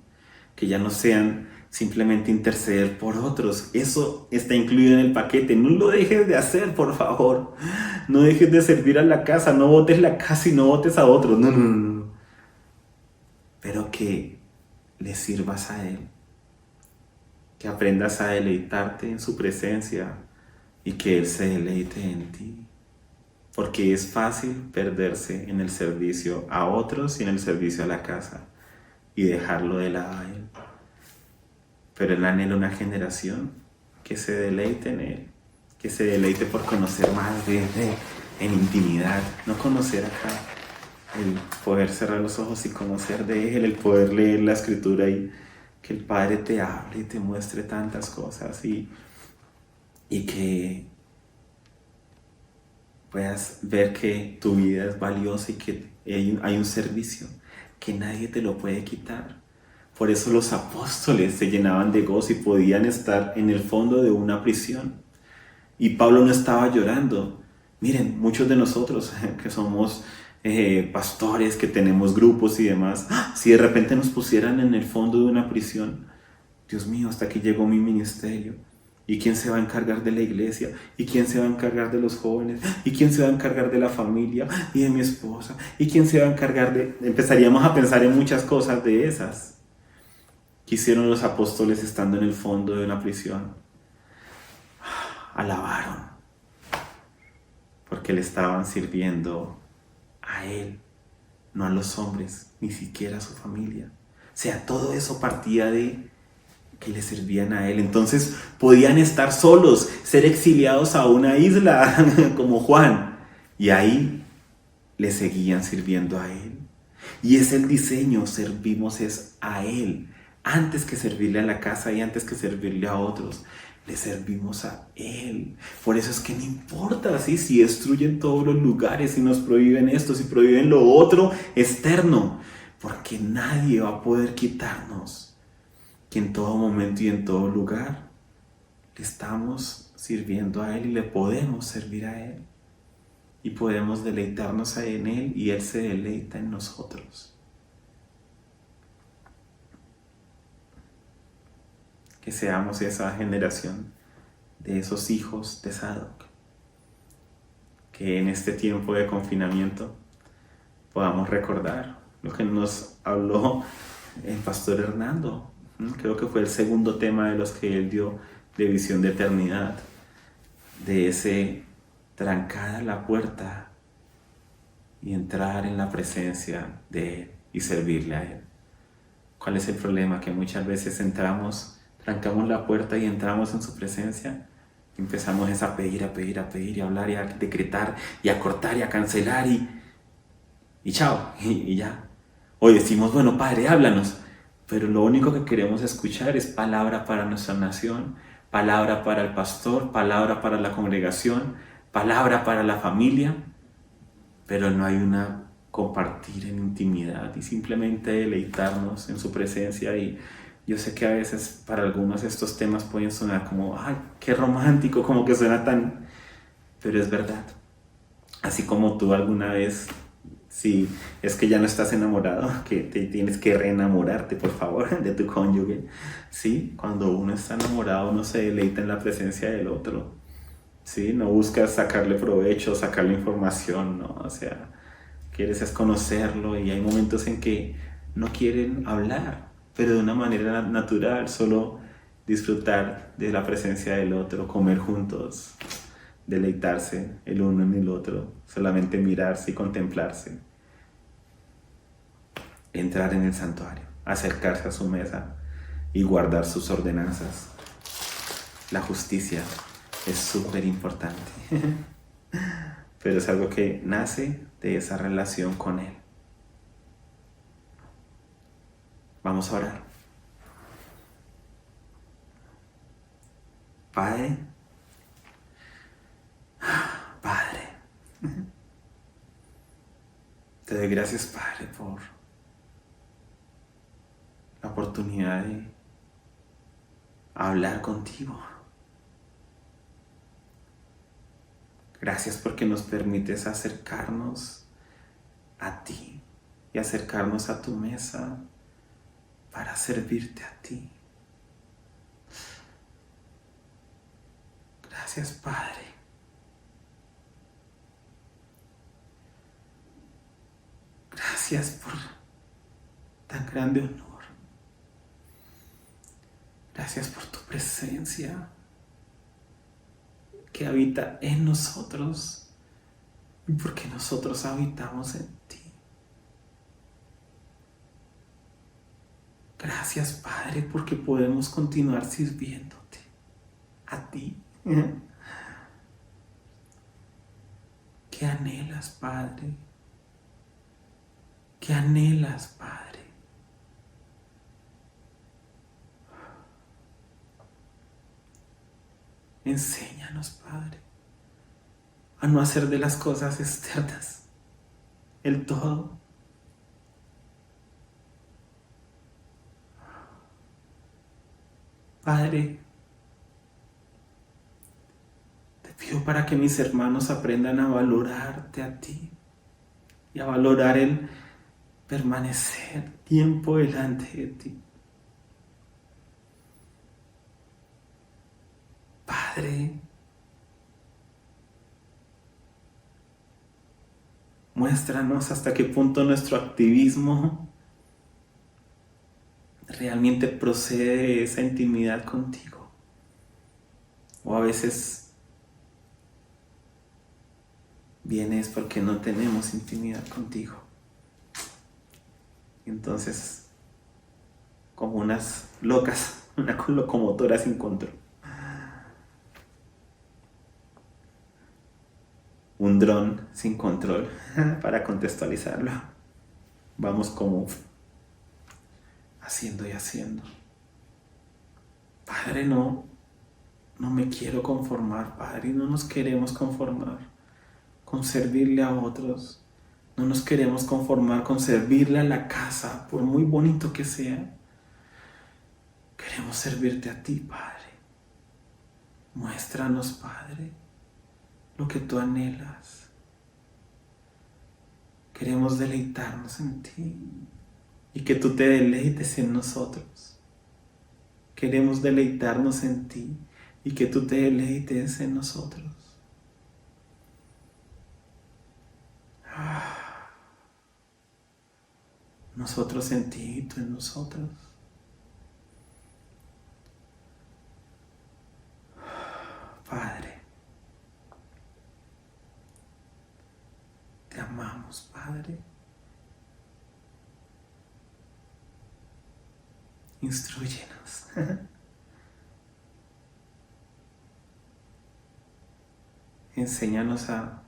Speaker 1: que ya no sean simplemente interceder por otros. Eso está incluido en el paquete. No lo dejes de hacer, por favor. No dejes de servir a la casa, no botes la casa y no botes a otros. No. Pero que le sirvas a Él, que aprendas a deleitarte en su presencia y que Él se deleite en ti. Porque es fácil perderse en el servicio a otros y en el servicio a la casa y dejarlo de lado a Él. Pero Él anhela una generación que se deleite en Él, que se deleite por conocer más de Él en intimidad, no conocer acá, el poder cerrar los ojos y conocer de Él, el poder leer la Escritura y que el Padre te hable y te muestre tantas cosas y que puedas ver que tu vida es valiosa y que hay un servicio que nadie te lo puede quitar. Por eso los apóstoles se llenaban de gozo y podían estar en el fondo de una prisión. Y Pablo no estaba llorando. Miren, muchos de nosotros que somos pastores, que tenemos grupos y demás, si de repente nos pusieran en el fondo de una prisión, Dios mío, hasta aquí llegó mi ministerio. ¿Y quién se va a encargar de la iglesia? ¿Y quién se va a encargar de los jóvenes? ¿Y quién se va a encargar de la familia? ¿Y de mi esposa? ¿Y quién se va a encargar de...? Empezaríamos a pensar en muchas cosas de esas que hicieron los apóstoles estando en el fondo de una prisión. Alabaron, porque le estaban sirviendo a Él, no a los hombres, ni siquiera a su familia. O sea, todo eso partía de que le servían a Él. Entonces podían estar solos, ser exiliados a una isla como Juan, y ahí le seguían sirviendo a Él. Y es el diseño, servimos es a Él, antes que servirle a la casa y antes que servirle a otros. Le servimos a Él. Por eso es que no importa si destruyen todos los lugares, si nos prohíben esto, si prohíben lo otro externo, porque nadie va a poder quitarnos que en todo momento y en todo lugar le estamos sirviendo a Él y le podemos servir a Él. Y podemos deleitarnos en Él y Él se deleita en nosotros. Que seamos esa generación de esos hijos de Sadoc. Que en este tiempo de confinamiento podamos recordar lo que nos habló el pastor Hernando. Creo que fue el segundo tema de los que él dio de visión de eternidad. De ese trancada la puerta y entrar en la presencia de Él y servirle a Él. ¿Cuál es el problema? Que muchas veces trancamos la puerta y entramos en su presencia y empezamos a pedir y a hablar y a decretar y a cortar y a cancelar y chao, y ya. O decimos, bueno, Padre, háblanos, pero lo único que queremos escuchar es palabra para nuestra nación, palabra para el pastor, palabra para la congregación, palabra para la familia, pero no hay una compartir en intimidad y simplemente deleitarnos en su presencia. Y yo sé que a veces para algunos estos temas pueden sonar como, ay, qué romántico, como que suena tan... Pero es verdad. Así como tú alguna vez, si es que ya no estás enamorado, que te tienes que reenamorarte, por favor, de tu cónyuge. ¿Sí? Cuando uno está enamorado, uno se deleita en la presencia del otro. ¿Sí? No buscas sacarle provecho, sacarle información, ¿no? O sea, quieres es conocerlo y hay momentos en que no quieren hablar, pero de una manera natural, solo disfrutar de la presencia del otro, comer juntos, deleitarse el uno en el otro, solamente mirarse y contemplarse, entrar en el santuario, acercarse a su mesa y guardar sus ordenanzas. La justicia es súper importante, pero es algo que nace de esa relación con Él. Vamos a orar. Padre, te doy gracias, Padre, por la oportunidad de hablar contigo. Gracias porque nos permites acercarnos a ti y acercarnos a tu mesa para servirte a ti. Gracias, Padre. Gracias por tan grande honor. Gracias por tu presencia que habita en nosotros y porque nosotros habitamos en ti. Gracias, Padre, porque podemos continuar sirviéndote a ti. ¿Qué anhelas, Padre? ¿Qué anhelas, Padre? Enséñanos, Padre, a no hacer de las cosas externas el todo. Padre, te pido para que mis hermanos aprendan a valorarte a ti y a valorar el permanecer tiempo delante de ti. Padre, muéstranos hasta qué punto nuestro activismo realmente procede de esa intimidad contigo. O a veces viene es porque no tenemos intimidad contigo. Entonces, como unas locas, una locomotora sin control. Un dron sin control, para contextualizarlo. Vamos como haciendo y haciendo. Padre, no me quiero conformar, Padre, no nos queremos conformar con servirle a otros. No nos queremos conformar con servirle a la casa, por muy bonito que sea. Queremos servirte a ti, Padre. Muéstranos, Padre, lo que tú anhelas. Queremos deleitarnos en ti y que tú te deleites en nosotros. Queremos deleitarnos en ti y que tú te deleites en nosotros. Nosotros en ti y tú en nosotros. Padre, te amamos, Padre. Instrúyenos. Enséñanos a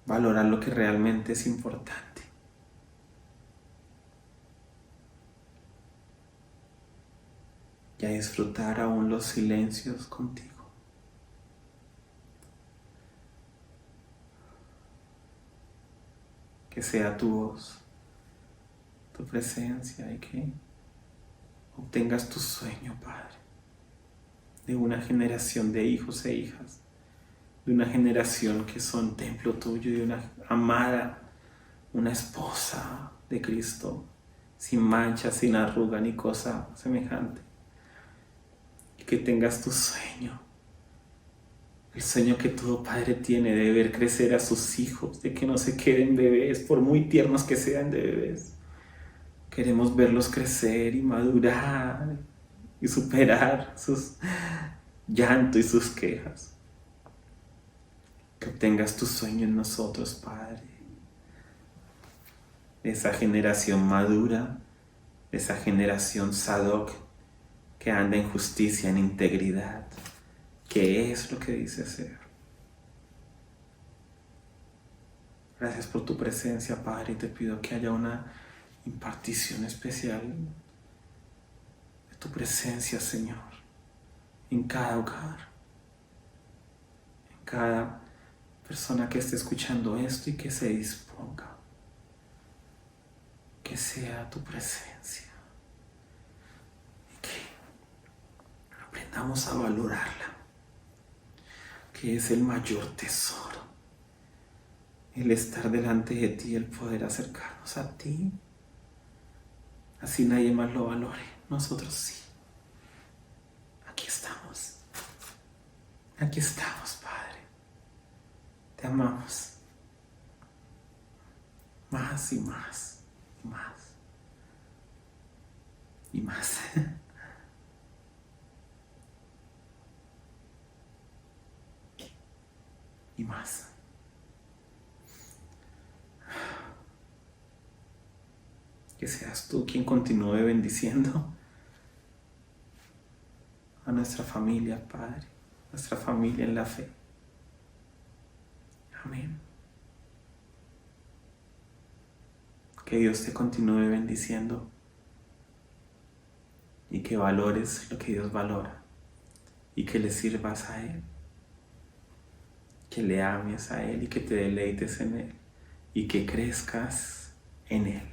Speaker 1: valorar lo que realmente es importante. Y a disfrutar aún los silencios contigo. Que sea tu voz, tu presencia y que obtengas tu sueño, Padre, de una generación de hijos e hijas, de una generación que son templo tuyo, de una amada, una esposa de Cristo, sin mancha, sin arruga ni cosa semejante. Y que tengas tu sueño, el sueño que todo padre tiene de ver crecer a sus hijos, de que no se queden bebés, por muy tiernos que sean de bebés. Queremos verlos crecer y madurar y superar sus llantos y sus quejas. Que obtengas tu sueño en nosotros, Padre. Esa generación madura, esa generación Sadoc que anda en justicia, en integridad, que es lo que dice ser. Gracias por tu presencia, Padre, y te pido que haya una impartición especial de tu presencia, Señor, en cada hogar, en cada persona que esté escuchando esto y que se disponga, que sea tu presencia y que aprendamos a valorarla, que es el mayor tesoro, el estar delante de ti, el poder acercarnos a ti. Así nadie más lo valore, nosotros sí. Aquí estamos, Padre. Te amamos. Más y más y más y más. Y más. Que seas tú quien continúe bendiciendo a nuestra familia, Padre, nuestra familia en la fe. Amén. Que Dios te continúe bendiciendo y que valores lo que Dios valora y que le sirvas a Él, que le ames a Él y que te deleites en Él y que crezcas en Él.